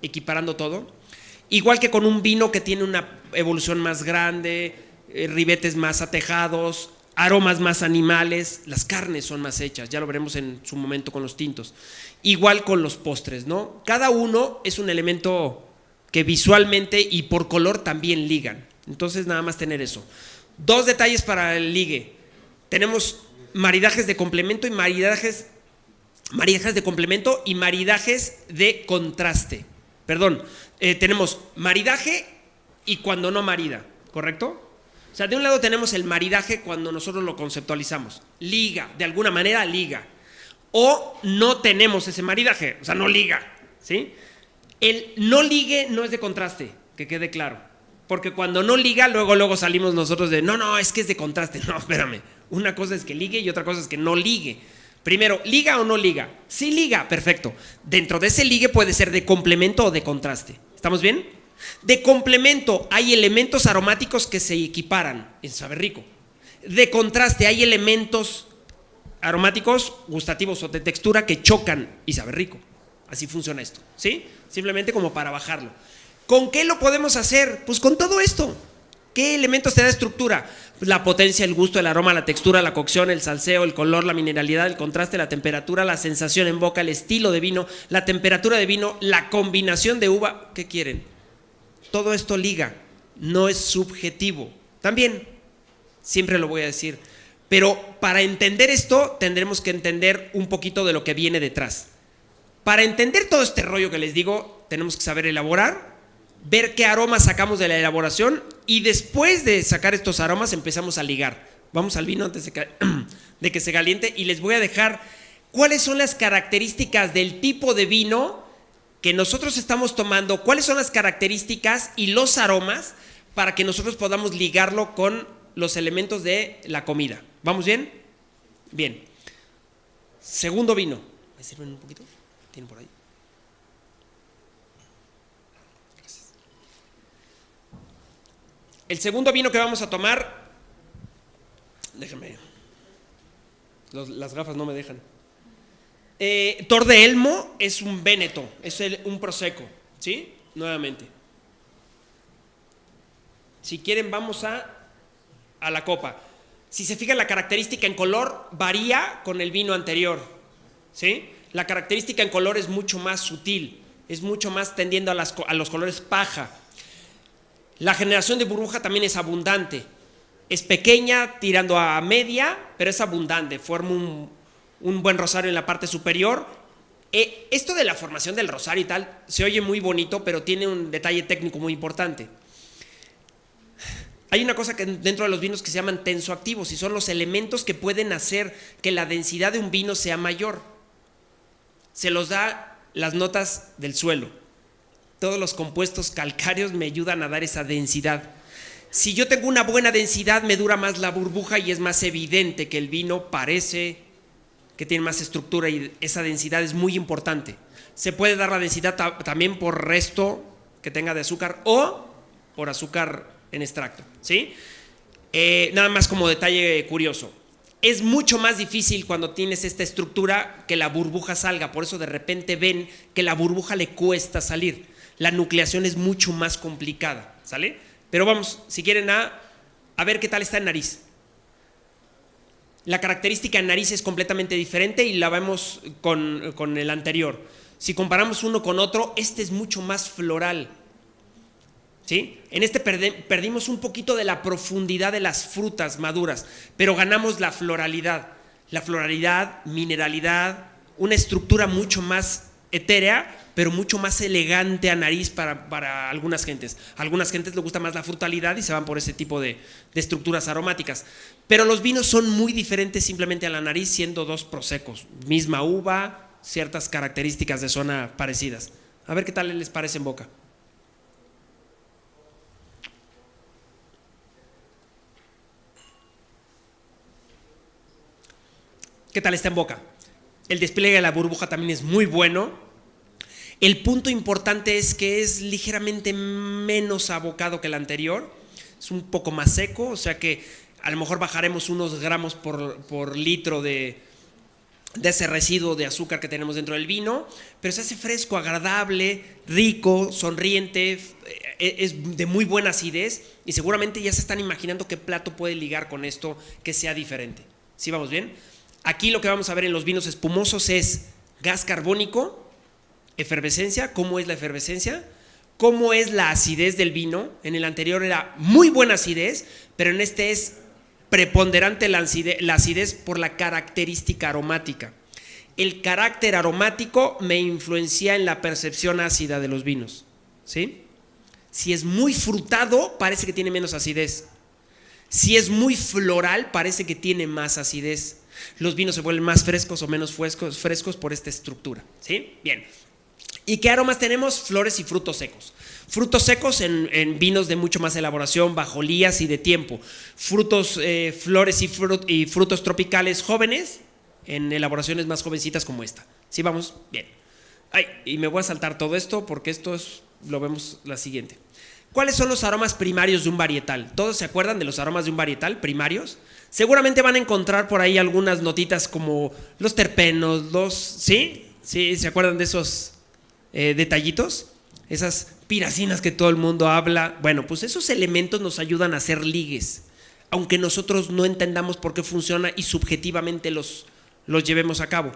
equiparando todo? Igual que con un vino que tiene una evolución más grande, ribetes más atejados, aromas más animales, las carnes son más hechas, ya lo veremos en su momento con los tintos. Igual con los postres, ¿no? Cada uno es un elemento que visualmente y por color también ligan. Entonces nada más tener eso. 2 detalles para el ligue. Tenemos maridajes de complemento y maridajes de complemento y maridajes de contraste. Perdón, tenemos maridaje y cuando no marida, ¿correcto? O sea, de un lado tenemos el maridaje cuando nosotros lo conceptualizamos. Liga, de alguna manera liga. O no tenemos ese maridaje, o sea, no liga, ¿sí? El no ligue no es de contraste, que quede claro. Porque cuando no liga, luego salimos nosotros de, no, es que es de contraste. No, espérame. Una cosa es que ligue y otra cosa es que no ligue. Primero, ¿liga o no liga? Sí liga, perfecto. Dentro de ese ligue puede ser de complemento o de contraste. ¿Estamos bien? De complemento hay elementos aromáticos que se equiparan en saber rico. De contraste hay elementos aromáticos, gustativos o de textura que chocan y sabe rico. Así funciona esto, ¿sí? Simplemente como para bajarlo. ¿Con qué lo podemos hacer? Pues con todo esto. ¿Qué elementos te da estructura? Pues la potencia, el gusto, el aroma, la textura, la cocción, el salseo, el color, la mineralidad, el contraste, la temperatura, la sensación en boca, el estilo de vino, la temperatura de vino, la combinación de uva. ¿Qué quieren? Todo esto liga, no es subjetivo. También, siempre lo voy a decir, pero para entender esto tendremos que entender un poquito de lo que viene detrás. Para entender todo este rollo que les digo, tenemos que saber elaborar, ver qué aromas sacamos de la elaboración y después de sacar estos aromas empezamos a ligar. Vamos al vino antes de que se caliente y les voy a dejar cuáles son las características del tipo de vino que nosotros estamos tomando, cuáles son las características y los aromas para que nosotros podamos ligarlo con los elementos de la comida. ¿Vamos bien? Bien. Segundo vino. ¿Me sirven un poquito? ¿Tienen por ahí? Gracias. El segundo vino que vamos a tomar, déjenme, las gafas no me dejan. Tor de Elmo es un Véneto, es un Prosecco, ¿sí? Nuevamente. Si quieren vamos a la copa. Si se fijan, la característica en color varía con el vino anterior, ¿sí? La característica en color es mucho más sutil, es mucho más tendiendo a los colores paja. La generación de burbuja también es abundante, es pequeña tirando a media, pero es abundante, forma un buen rosario en la parte superior. Esto de la formación del rosario y tal se oye muy bonito, pero tiene un detalle técnico muy importante. Hay una cosa que dentro de los vinos que se llaman tensoactivos y son los elementos que pueden hacer que la densidad de un vino sea mayor. Se los da las notas del suelo. Todos los compuestos calcáreos me ayudan a dar esa densidad. Si yo tengo una buena densidad, me dura más la burbuja y es más evidente que el vino parece que tiene más estructura y esa densidad es muy importante. Se puede dar la densidad también por resto que tenga de azúcar o por azúcar en extracto, ¿sí? Nada más como detalle curioso. Es mucho más difícil cuando tienes esta estructura que la burbuja salga, por eso de repente ven que la burbuja le cuesta salir. La nucleación es mucho más complicada, ¿sale? Pero vamos, si quieren a ver qué tal está en nariz. La característica en nariz es completamente diferente y la vemos con el anterior. Si comparamos uno con otro, este es mucho más floral. ¿sí? En este perdimos un poquito de la profundidad de las frutas maduras, pero ganamos la floralidad, mineralidad, una estructura mucho más etérea, pero mucho más elegante a nariz para algunas gentes. A algunas gentes les gusta más la frutalidad y se van por ese tipo de estructuras aromáticas. Pero los vinos son muy diferentes simplemente a la nariz, siendo dos prosecos, misma uva, ciertas características de zona parecidas. A ver qué tal les parece en boca. ¿Qué tal está en boca? El despliegue de la burbuja también es muy bueno. El punto importante es que es ligeramente menos abocado que el anterior. Es un poco más seco, o sea que a lo mejor bajaremos unos gramos por litro de ese residuo de azúcar que tenemos dentro del vino, pero se hace fresco, agradable, rico, sonriente, es de muy buena acidez y seguramente ya se están imaginando qué plato puede ligar con esto que sea diferente. ¿Sí vamos bien? Aquí lo que vamos a ver en los vinos espumosos es gas carbónico, efervescencia. ¿Cómo es la efervescencia? ¿Cómo es la acidez del vino? En el anterior era muy buena acidez, pero en este es preponderante la acidez por la característica aromática. El carácter aromático me influencia en la percepción ácida de los vinos, ¿sí? Si es muy frutado, parece que tiene menos acidez. Si es muy floral, parece que tiene más acidez. Los vinos se vuelven más frescos o menos frescos por esta estructura, ¿sí? Bien. ¿Y qué aromas tenemos? Flores y frutos secos. Frutos secos en vinos de mucho más elaboración, bajolías y de tiempo. Frutos, flores y frutos tropicales jóvenes en elaboraciones más jovencitas como esta. ¿Sí vamos? Bien. Ay, y me voy a saltar todo esto porque lo vemos la siguiente. ¿Cuáles son los aromas primarios de un varietal? ¿Todos se acuerdan de los aromas de un varietal primarios? Seguramente van a encontrar por ahí algunas notitas como los terpenos, ¿sí? ¿Sí? ¿Se acuerdan de esos detallitos? Esas piracinas que todo el mundo habla. Bueno, pues esos elementos nos ayudan a hacer ligues, aunque nosotros no entendamos por qué funciona y subjetivamente los llevemos a cabo.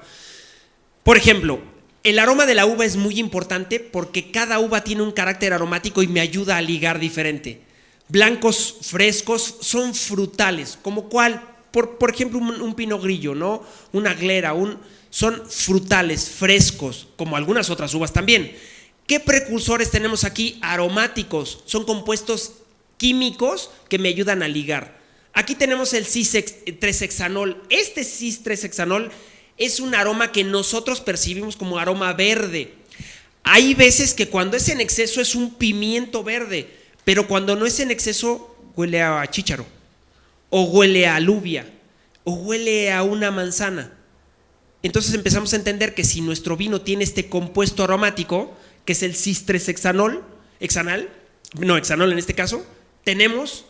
Por ejemplo, el aroma de la uva es muy importante porque cada uva tiene un carácter aromático y me ayuda a ligar diferente. Blancos frescos son frutales, como cuál, por ejemplo, un pinot grillo, ¿no? Una glera, son frutales, frescos, como algunas otras uvas también. ¿Qué precursores tenemos aquí? Aromáticos, son compuestos químicos que me ayudan a ligar. Aquí tenemos el cis-3-hexanol. Este cis-3-hexanol es un aroma que nosotros percibimos como aroma verde. Hay veces que cuando es en exceso es un pimiento verde, pero cuando no es en exceso huele a chícharo, o huele a alubia, o huele a una manzana. Entonces empezamos a entender que si nuestro vino tiene este compuesto aromático, que es el cis-3-hexanol, hexanol en este caso, tenemos,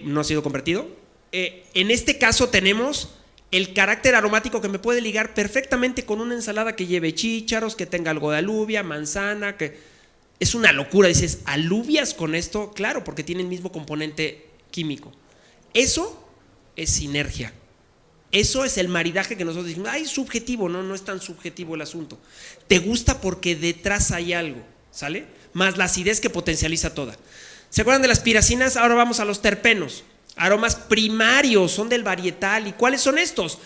no ha sido convertido, en este caso tenemos el carácter aromático que me puede ligar perfectamente con una ensalada que lleve chícharos, que tenga algo de alubia, manzana, que es una locura. Dices, ¿alubias con esto? Claro, porque tiene el mismo componente químico. Eso es sinergia. Eso es el maridaje que nosotros decimos, es subjetivo, no es tan subjetivo el asunto. Te gusta porque detrás hay algo, ¿sale? Más la acidez que potencializa toda. ¿Se acuerdan de las piracinas? Ahora vamos a los terpenos. Aromas primarios, son del varietal. ¿Y cuáles son estos?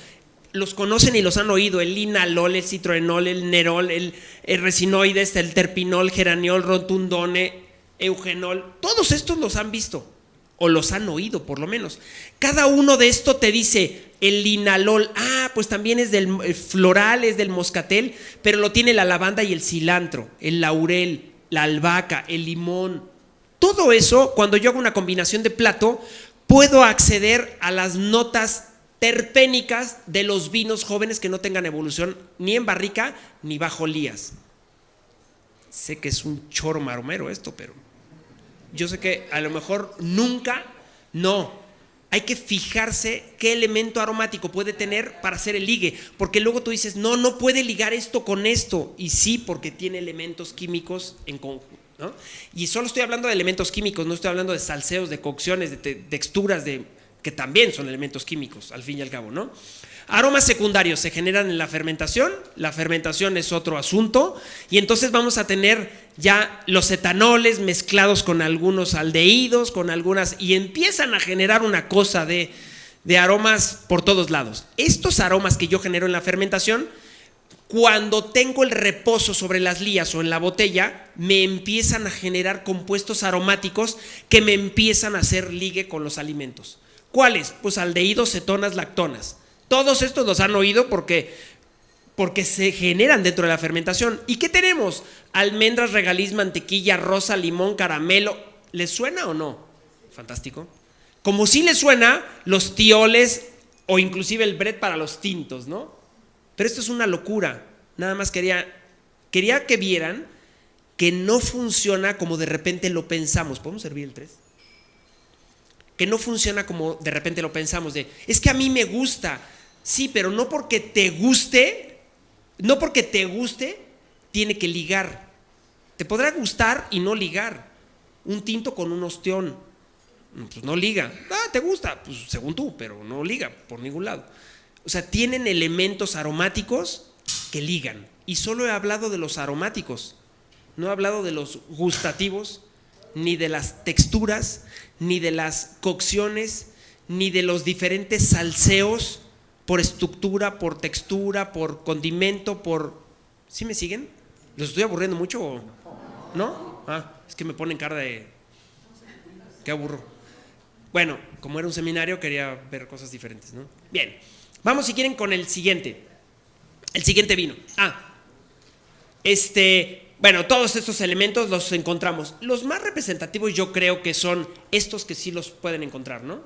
Los conocen y los han oído: el linalol, el citroenol, el nerol, el resinoides, el terpinol, geraniol, rotundone, eugenol. Todos estos los han visto o los han oído por lo menos. Cada uno de estos te dice: el linalol, pues también es del floral, es del moscatel, pero lo tiene la lavanda y el cilantro, el laurel, la albahaca, el limón. Todo eso, cuando yo hago una combinación de plato, puedo acceder a las notas terpénicas de los vinos jóvenes que no tengan evolución ni en barrica ni bajo lías. Sé que es un choro maromero esto, pero yo sé que a lo mejor no. Hay que fijarse qué elemento aromático puede tener para hacer el ligue, porque luego tú dices, no puede ligar esto con esto, y sí, porque tiene elementos químicos en conjunto, ¿no? Y solo estoy hablando de elementos químicos, no estoy hablando de salseos, de cocciones, de texturas, que también son elementos químicos, al fin y al cabo, ¿no? Aromas secundarios se generan en la fermentación es otro asunto, y entonces vamos a tener ya los etanoles mezclados con algunos aldehídos, con algunas, y empiezan a generar una cosa de aromas por todos lados. Estos aromas que yo genero en la fermentación, cuando tengo el reposo sobre las lías o en la botella, me empiezan a generar compuestos aromáticos que me empiezan a hacer ligue con los alimentos. ¿Cuáles? Pues aldehídos, cetonas, lactonas. Todos estos los han oído porque se generan dentro de la fermentación. ¿Y qué tenemos? Almendras, regaliz, mantequilla, rosa, limón, caramelo. ¿Les suena o no? Fantástico. Como si les suena los tioles o inclusive el bread para los tintos, ¿no? Pero esto es una locura. Nada más quería que vieran que no funciona como de repente lo pensamos. ¿Podemos servir el 3? Que no funciona como de repente lo pensamos, es que a mí me gusta. Sí, pero no porque te guste, tiene que ligar. Te podrá gustar y no ligar. Un tinto con un ostión, pues no liga. ¿Te gusta? Pues según tú, pero no liga por ningún lado. O sea, tienen elementos aromáticos que ligan. Y solo he hablado de los aromáticos. No he hablado de los gustativos, ni de las texturas, ni de las cocciones, ni de los diferentes salseos por estructura, por textura, por condimento, por... ¿Sí me siguen? ¿Los estoy aburriendo mucho o no? Es que me ponen cara de... Qué aburro. Bueno, como era un seminario quería ver cosas diferentes, ¿no? Bien, vamos si quieren con el siguiente. El siguiente vino. Bueno, todos estos elementos los encontramos. Los más representativos yo creo que son estos que sí los pueden encontrar, ¿no?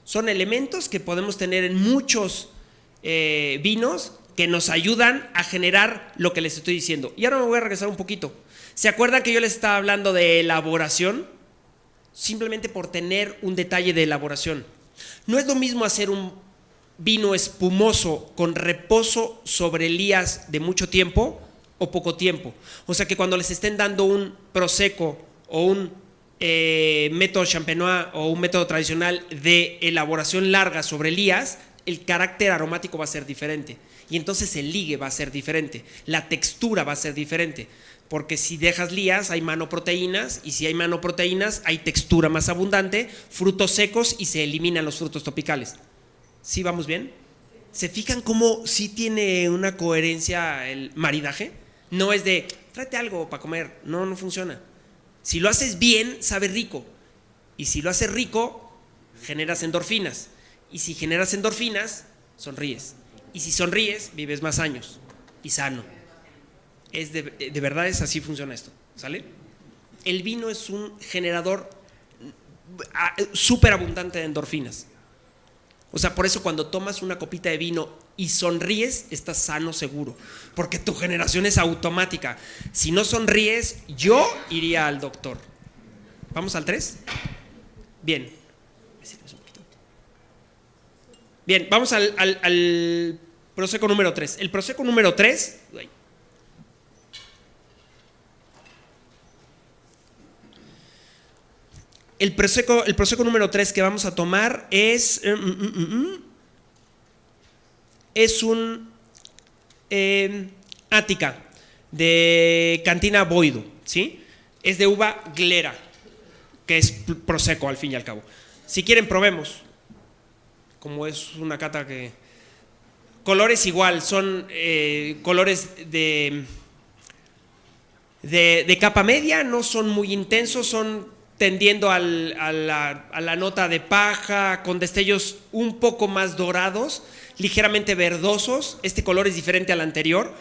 Son elementos que podemos tener en muchos vinos que nos ayudan a generar lo que les estoy diciendo. Y ahora me voy a regresar un poquito. ¿Se acuerdan que yo les estaba hablando de elaboración? Simplemente por tener un detalle de elaboración. No es lo mismo hacer un vino espumoso con reposo sobre lías de mucho tiempo o poco tiempo. O sea que cuando les estén dando un prosecco o un método champenois o un método tradicional de elaboración larga sobre lías, el carácter aromático va a ser diferente y entonces el ligue va a ser diferente, la textura va a ser diferente, porque si dejas lías hay manoproteínas y si hay manoproteínas hay textura más abundante, frutos secos y se eliminan los frutos tropicales. ¿Sí vamos bien? ¿Se fijan cómo sí tiene una coherencia el maridaje? No es de, tráete algo para comer. No funciona. Si lo haces bien, sabe rico. Y si lo haces rico, generas endorfinas. Y si generas endorfinas, sonríes. Y si sonríes, vives más años. Y sano. De verdad es así funciona esto. ¿Sale? El vino es un generador súper abundante de endorfinas. O sea, por eso cuando tomas una copita de vino y sonríes, estás sano seguro, porque tu generación es automática. Si no sonríes, yo iría al doctor. ¿Vamos al 3? Bien. Bien, vamos al prosecco número 3. El prosecco número 3... El prosecco número 3 que vamos a tomar es un Ática de Cantina Boido, ¿sí? Es de uva glera, que es prosecco al fin y al cabo. Si quieren probemos, como es una cata que... Colores igual, son colores de capa media, no son muy intensos, son tendiendo a la nota de paja, con destellos un poco más dorados, ligeramente verdosos. Este color es diferente al anterior.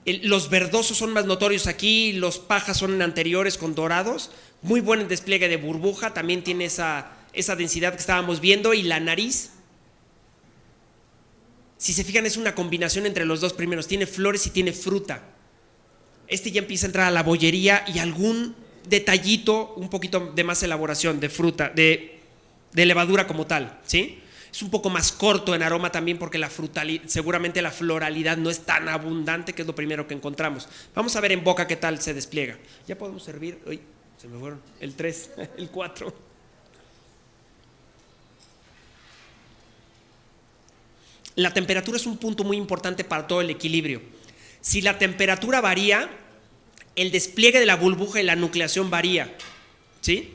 Los verdosos son más notorios aquí, los pajas son anteriores con dorados. Muy buen despliegue de burbuja, también tiene esa densidad que estábamos viendo. Y la nariz, si se fijan, es una combinación entre los dos primeros. Tiene flores y tiene fruta. Este ya empieza a entrar a la bollería y algún detallito, un poquito de más elaboración de fruta, de levadura como tal, ¿sí? Es un poco más corto en aroma también porque seguramente la floralidad no es tan abundante, que es lo primero que encontramos. Vamos a ver en boca qué tal se despliega. Ya podemos servir, uy, se me fueron, el 3, el 4. la temperatura es un punto muy importante para todo el equilibrio. Si la temperatura varía, el despliegue de la burbuja y la nucleación varía, ¿sí?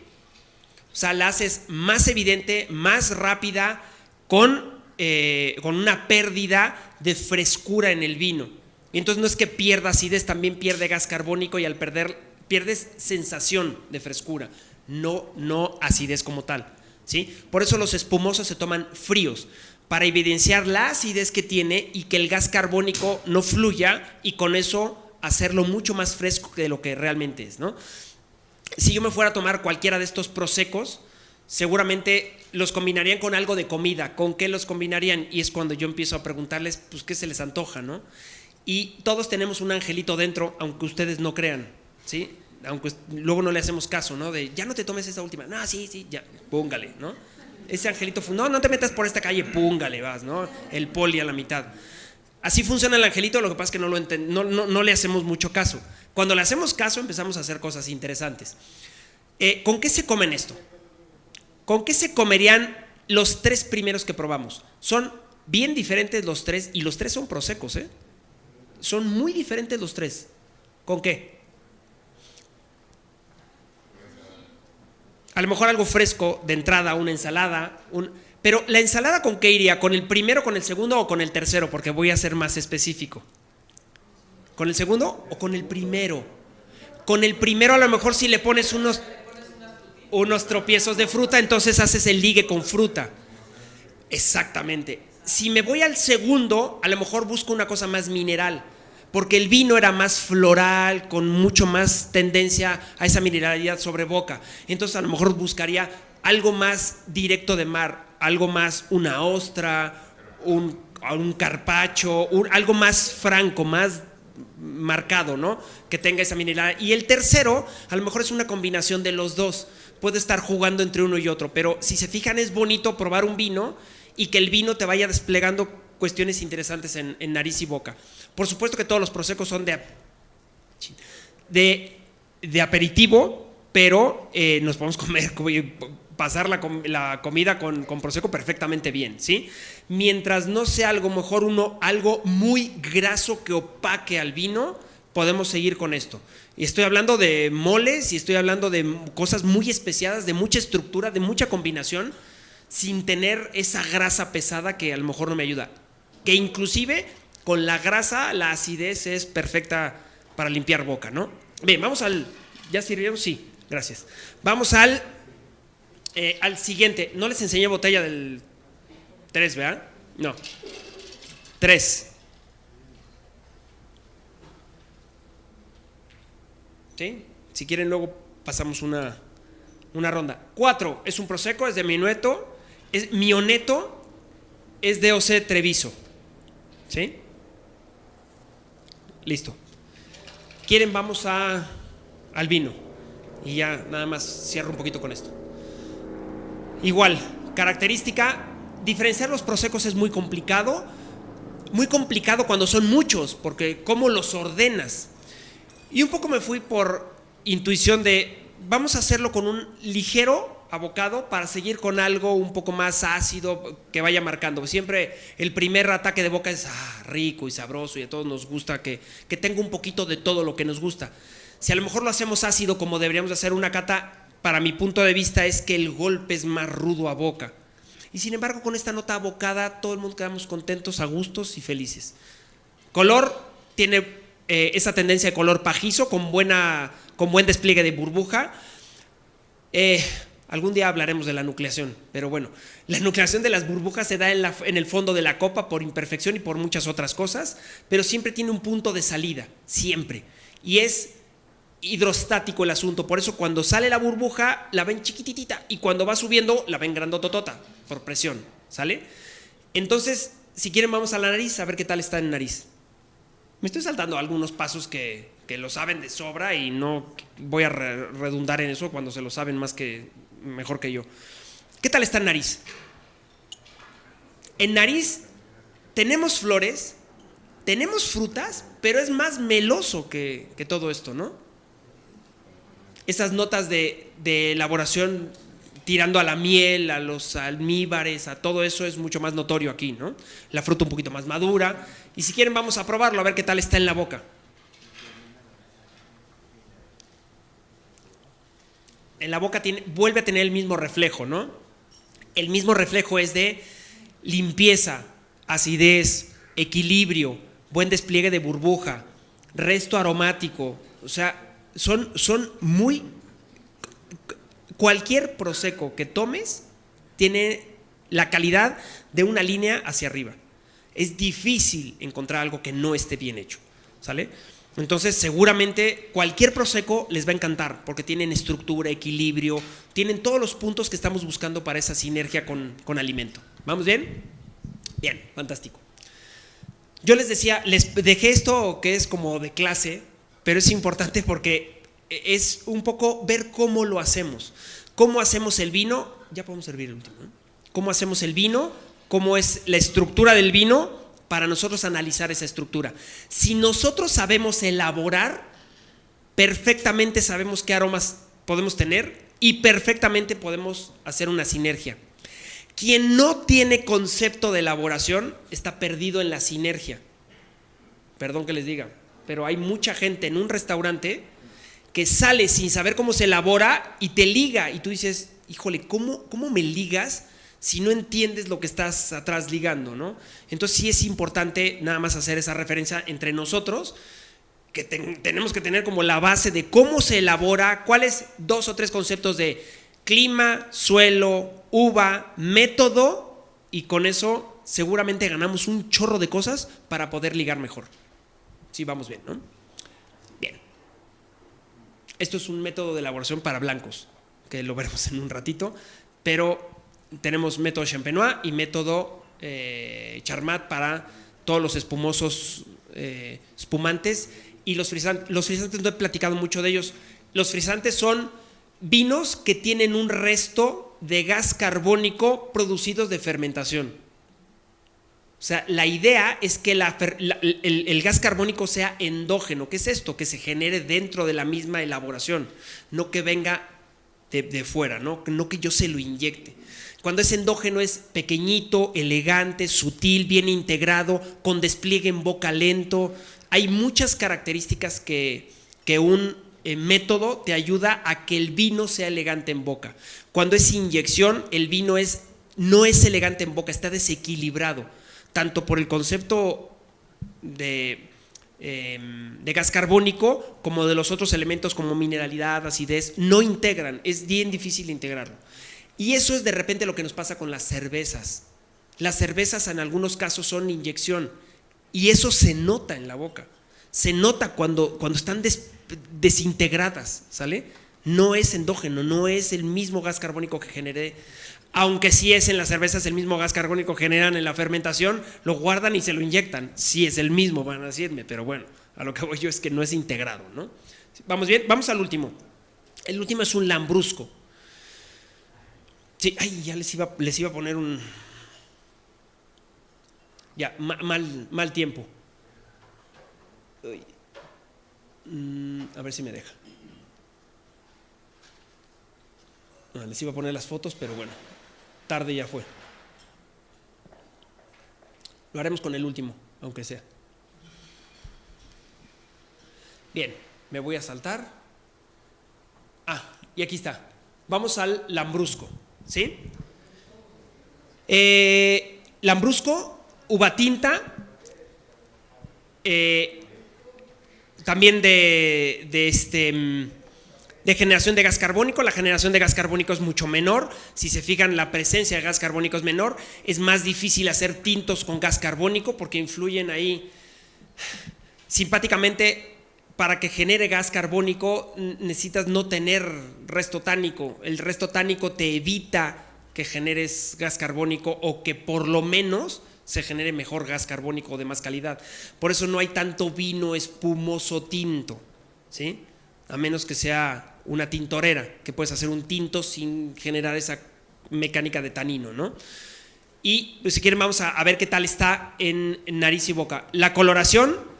O sea, la haces más evidente, más rápida, con una pérdida de frescura en el vino. Y entonces no es que pierda acidez, también pierde gas carbónico y al perder, pierdes sensación de frescura, no acidez como tal, ¿sí? Por eso los espumosos se toman fríos, para evidenciar la acidez que tiene y que el gas carbónico no fluya y con eso hacerlo mucho más fresco de lo que realmente es, ¿no? Si yo me fuera a tomar cualquiera de estos prosecos, seguramente los combinarían con algo de comida. ¿Con qué los combinarían? Y es cuando yo empiezo a preguntarles, pues, ¿qué se les antoja, no? Y todos tenemos un angelito dentro, aunque ustedes no crean, ¿sí? Aunque luego no le hacemos caso, ¿no? De, ya no te tomes esta última. No, sí, ya, póngale, ¿no? Ese angelito, no te metas por esta calle, póngale, vas, ¿no? El poli a la mitad. Así funciona el angelito, lo que pasa es que no le hacemos mucho caso. Cuando le hacemos caso, empezamos a hacer cosas interesantes. ¿Con qué se comen esto? ¿Con qué se comerían los 3 primeros que probamos? Son bien diferentes los 3, y los 3 son prosecos, ¿eh? Son muy diferentes los 3. ¿Con qué? A lo mejor algo fresco de entrada, una ensalada. Pero la ensalada, ¿con qué iría? ¿Con el primero, con el segundo o con el tercero? Porque voy a ser más específico. ¿Con el segundo o con el primero? Con el primero a lo mejor si le pones unos tropiezos de fruta, entonces haces el ligue con fruta. Exactamente. Si me voy al segundo, a lo mejor busco una cosa más mineral, porque el vino era más floral, con mucho más tendencia a esa mineralidad sobre boca. Entonces a lo mejor buscaría algo más directo de mar, algo más una ostra, un carpaccio, algo más franco, más marcado, ¿no? Que tenga esa mineralidad. Y el tercero, a lo mejor es una combinación de los dos. Puede estar jugando entre uno y otro, pero si se fijan es bonito probar un vino y que el vino te vaya desplegando cuestiones interesantes en nariz y boca. Por supuesto que todos los prosecos son de aperitivo, pero nos podemos pasar la comida con prosecco perfectamente bien, ¿sí? Mientras no sea algo mejor algo muy graso que opaque al vino, podemos seguir con esto. Y estoy hablando de moles y estoy hablando de cosas muy especiadas, de mucha estructura, de mucha combinación, sin tener esa grasa pesada que a lo mejor no me ayuda. Que inclusive con la grasa la acidez es perfecta para limpiar boca, ¿no? Bien, vamos ¿ya sirvieron? Sí, gracias. Vamos al siguiente. No les enseñé botella del 3, ¿verdad? No. 3. ¿Sí? Si quieren luego pasamos una ronda. 4 es un prosecco, es de Mioneto. Mioneto es de DOC Treviso. ¿Sí? Listo. ¿Quieren? Vamos al vino. Y ya nada más cierro un poquito con esto. Igual, característica, diferenciar los prosecos es muy complicado cuando son muchos, porque ¿cómo los ordenas? Y un poco me fui por intuición de, vamos a hacerlo con un ligero abocado para seguir con algo un poco más ácido que vaya marcando. Siempre el primer ataque de boca es rico y sabroso y a todos nos gusta que tenga un poquito de todo lo que nos gusta. Si a lo mejor lo hacemos ácido como deberíamos hacer una cata, para mi punto de vista es que el golpe es más rudo a boca. Y sin embargo con esta nota abocada todo el mundo quedamos contentos, a gustos y felices. Color, tiene esa tendencia de color pajizo con buen despliegue de burbuja. Algún día hablaremos de la nucleación, pero bueno, la nucleación de las burbujas se da en el fondo de la copa por imperfección y por muchas otras cosas, pero siempre tiene un punto de salida, siempre. Y es hidrostático el asunto, por eso cuando sale la burbuja la ven chiquititita y cuando va subiendo la ven grandototota por presión, ¿sale? Entonces, si quieren vamos a la nariz a ver qué tal está en nariz. Me estoy saltando algunos pasos que lo saben de sobra y no voy a redundar en eso cuando se lo saben mejor que yo. ¿Qué tal está en nariz? En nariz tenemos flores, tenemos frutas, pero es más meloso que todo esto, ¿no? Esas notas de elaboración tirando a la miel, a los almíbares, a todo eso es mucho más notorio aquí, ¿no? La fruta un poquito más madura. Y si quieren vamos a probarlo, a ver qué tal está en la boca. En la boca vuelve a tener el mismo reflejo, ¿no? El mismo reflejo es de limpieza, acidez, equilibrio, buen despliegue de burbuja, resto aromático. O sea, son muy... Cualquier prosecco que tomes tiene la calidad de una línea hacia arriba. Es difícil encontrar algo que no esté bien hecho, ¿sale? Entonces seguramente cualquier prosecco les va a encantar porque tienen estructura, equilibrio, tienen todos los puntos que estamos buscando para esa sinergia con alimento. ¿Vamos bien? Bien, fantástico. Yo les decía, les dejé esto que es como de clase, pero es importante porque es un poco ver cómo lo hacemos. ¿Cómo hacemos el vino? Ya podemos servir el último, ¿no? ¿Cómo hacemos el vino? ¿Cómo es la estructura del vino? Para nosotros analizar esa estructura. Si nosotros sabemos elaborar, perfectamente sabemos qué aromas podemos tener y perfectamente podemos hacer una sinergia. Quien no tiene concepto de elaboración está perdido en la sinergia. Perdón que les diga, pero hay mucha gente en un restaurante que sale sin saber cómo se elabora y te liga y tú dices, híjole, ¿cómo me ligas si no entiendes lo que estás atrás ligando, ¿no? Entonces sí es importante nada más hacer esa referencia entre nosotros, que tenemos que tener como la base de cómo se elabora, cuáles 2 o 3 conceptos de clima, suelo, uva, método, y con eso seguramente ganamos un chorro de cosas para poder ligar mejor. Sí, vamos bien, ¿no? Bien. Esto es un método de elaboración para blancos, que lo veremos en un ratito, pero tenemos método Champenois y método Charmat para todos los espumosos espumantes y los frisantes. Los frisantes no he platicado mucho de ellos. Los frisantes son vinos que tienen un resto de gas carbónico producidos de fermentación. O sea, la idea es que el gas carbónico sea endógeno. ¿Qué es esto? Que se genere dentro de la misma elaboración, no que venga de fuera, no que yo se lo inyecte. Cuando es endógeno es pequeñito, elegante, sutil, bien integrado, con despliegue en boca lento. Hay muchas características que un método te ayuda a que el vino sea elegante en boca. Cuando es inyección, el vino no es elegante en boca, está desequilibrado, tanto por el concepto de gas carbónico como de los otros elementos como mineralidad, acidez, no integran, es bien difícil integrarlo. Y eso es de repente lo que nos pasa con las cervezas. Las cervezas en algunos casos son inyección y eso se nota en la boca. Se nota cuando están desintegradas, ¿sale? No es endógeno, no es el mismo gas carbónico que generé. Aunque sí es en las cervezas el mismo gas carbónico que generan en la fermentación, lo guardan y se lo inyectan. Sí es el mismo, van a decirme, pero bueno, a lo que voy yo es que no es integrado, ¿no? ¿Vamos bien? Vamos al último. El último es un lambrusco. Sí, ay, ya les iba a poner un... Ya, mal tiempo. A ver si me deja. No, les iba a poner las fotos, pero bueno, tarde ya fue. Lo haremos con el último, aunque sea. Bien, me voy a saltar. Y aquí está. Vamos al lambrusco. ¿Sí? Lambrusco, uva tinta, también de generación de gas carbónico. La generación de gas carbónico es mucho menor. Si se fijan, la presencia de gas carbónico es menor. Es más difícil hacer tintos con gas carbónico porque influyen ahí simpáticamente. Para que genere gas carbónico necesitas no tener resto tánico. El resto tánico te evita que generes gas carbónico o que por lo menos se genere mejor gas carbónico de más calidad. Por eso no hay tanto vino espumoso tinto, ¿sí? A menos que sea una tintorera, que puedes hacer un tinto sin generar esa mecánica de tanino, ¿no? Y pues, si quieren vamos a ver qué tal está en nariz y boca. La coloración,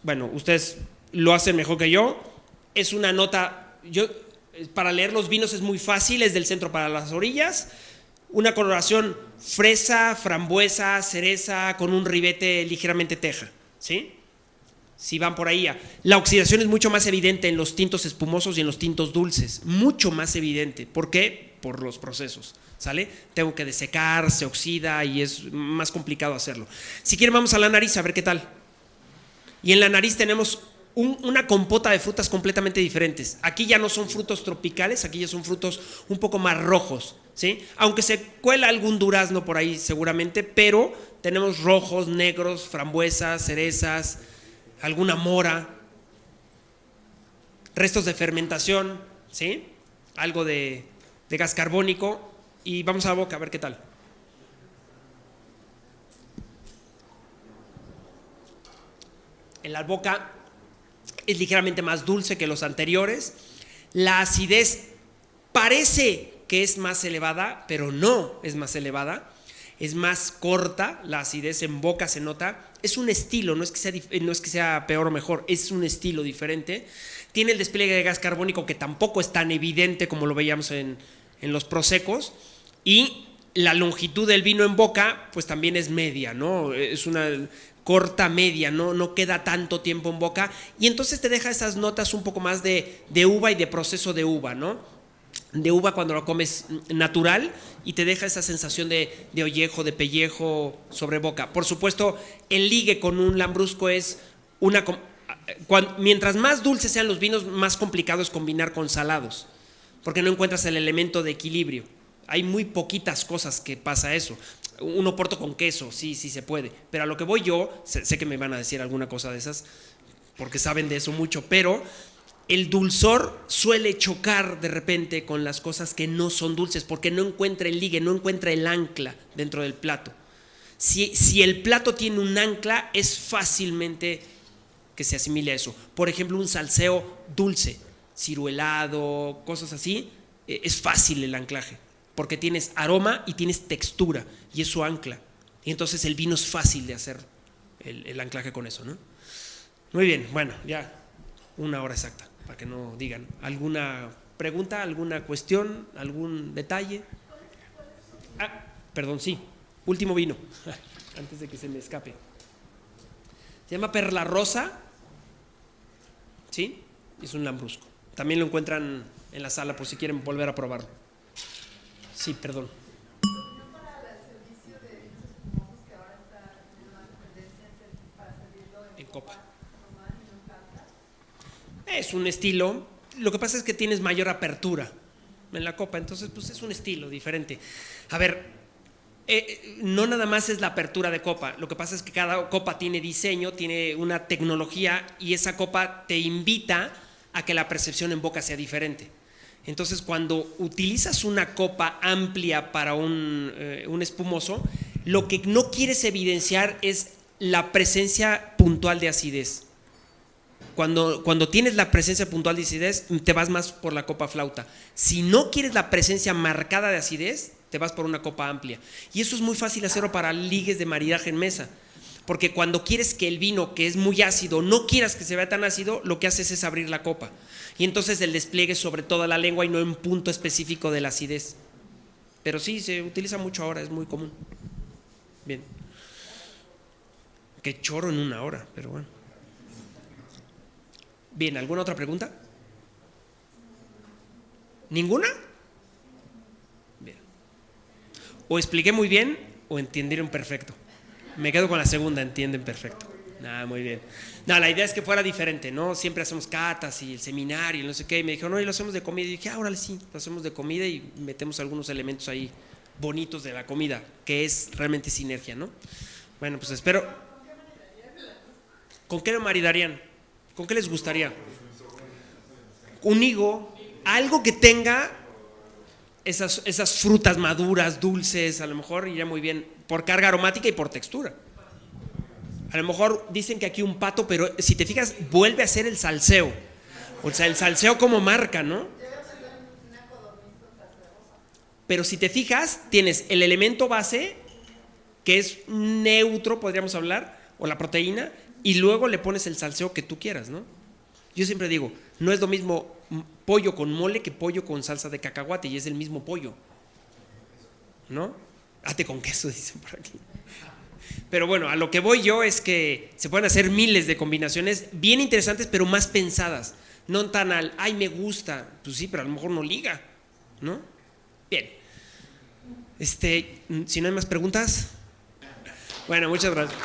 bueno, ustedes lo hacen mejor que yo. Es una nota, Para leer los vinos es muy fácil, es del centro para las orillas. Una coloración fresa, frambuesa, cereza, con un ribete ligeramente teja, ¿sí? Si van por ahí. La oxidación es mucho más evidente en los tintos espumosos y en los tintos dulces, mucho más evidente. ¿Por qué? Por los procesos, ¿sale? Tengo que desecar, se oxida y es más complicado hacerlo. Si quieren vamos a la nariz a ver qué tal. Y en la nariz tenemos una compota de frutas completamente diferentes. Aquí ya no son frutos tropicales, aquí ya son frutos un poco más rojos, ¿sí? Aunque se cuela algún durazno por ahí seguramente, pero tenemos rojos, negros, frambuesas, cerezas, alguna mora, restos de fermentación, ¿sí? Algo de gas carbónico. Y vamos a la boca a ver qué tal. En la boca es ligeramente más dulce que los anteriores. La acidez parece que es más elevada, pero no es más elevada. Es más corta, la acidez en boca se nota. Es un estilo, no es que sea peor o mejor, es un estilo diferente. Tiene el despliegue de gas carbónico que tampoco es tan evidente como lo veíamos en los prosecos. Y la longitud del vino en boca, pues también es media, ¿no? Es una corta media, no queda tanto tiempo en boca. Y entonces te deja esas notas un poco más de uva y de proceso de uva, ¿no? De uva cuando lo comes natural y te deja esa sensación de ollejo, de pellejo sobre boca. Por supuesto, el ligue con un lambrusco es mientras más dulces sean los vinos, más complicado es combinar con salados, porque no encuentras el elemento de equilibrio. Hay muy poquitas cosas que pasa eso. Un oporto con queso, sí se puede. Pero a lo que voy yo, sé que me van a decir alguna cosa de esas, porque saben de eso mucho, pero el dulzor suele chocar de repente con las cosas que no son dulces, porque no encuentra el ligue, no encuentra el ancla dentro del plato. Si el plato tiene un ancla, es fácilmente que se asimile a eso. Por ejemplo, un salseo dulce, ciruelado, cosas así, es fácil el anclaje, porque tienes aroma y tienes textura, y es su ancla. Y entonces el vino es fácil de hacer el anclaje con eso, ¿no? Muy bien, bueno, ya una hora exacta, para que no digan. ¿Alguna pregunta, alguna cuestión, algún detalle? Perdón, sí, último vino, antes de que se me escape. Se llama Perla Rosa, ¿sí? Es un lambrusco. También lo encuentran en la sala por si quieren volver a probarlo. Sí, perdón. En copa. Es un estilo. Lo que pasa es que tienes mayor apertura en la copa, entonces pues es un estilo diferente. A ver, no nada más es la apertura de copa, lo que pasa es que cada copa tiene diseño, tiene una tecnología y esa copa te invita a que la percepción en boca sea diferente. Entonces cuando utilizas una copa amplia para un espumoso, lo que no quieres evidenciar es la presencia puntual de acidez. Cuando tienes la presencia puntual de acidez, te vas más por la copa flauta. Si no quieres la presencia marcada de acidez, te vas por una copa amplia. Y eso es muy fácil hacerlo para ligues de maridaje en mesa. Porque cuando quieres que el vino, que es muy ácido, no quieras que se vea tan ácido, lo que haces es abrir la copa. Y entonces el despliegue sobre toda la lengua y no en punto específico de la acidez. Pero sí, se utiliza mucho ahora, es muy común. Bien. Qué choro en una hora, pero bueno. Bien, ¿alguna otra pregunta? ¿Ninguna? Bien. O expliqué muy bien o entendieron perfecto. Me quedo con la segunda, entienden perfecto. Muy bien. La idea es que fuera diferente, ¿no? Siempre hacemos catas y el seminario y no sé qué. Y me dijeron, no, y lo hacemos de comida. Y dije, órale, sí, lo hacemos de comida y metemos algunos elementos ahí bonitos de la comida, que es realmente sinergia, ¿no? Bueno, pues espero. ¿Con qué lo maridarían? ¿Con qué les gustaría? Un higo, algo que tenga esas frutas maduras, dulces, a lo mejor iría muy bien por carga aromática y por textura. A lo mejor dicen que aquí un pato, pero si te fijas, vuelve a ser el salseo. O sea, el salseo como marca, ¿no? Pero si te fijas, tienes el elemento base, que es neutro, podríamos hablar, o la proteína, y luego le pones el salseo que tú quieras, ¿no? Yo siempre digo, no es lo mismo pollo con mole que pollo con salsa de cacahuate y es el mismo pollo, ¿no? Ate con queso, dicen por aquí. Pero bueno, a lo que voy yo es que se pueden hacer miles de combinaciones bien interesantes, pero más pensadas. No tan al, ay, me gusta. Pues sí, pero a lo mejor no liga, ¿no? Bien. Si no hay más preguntas. Bueno, muchas gracias.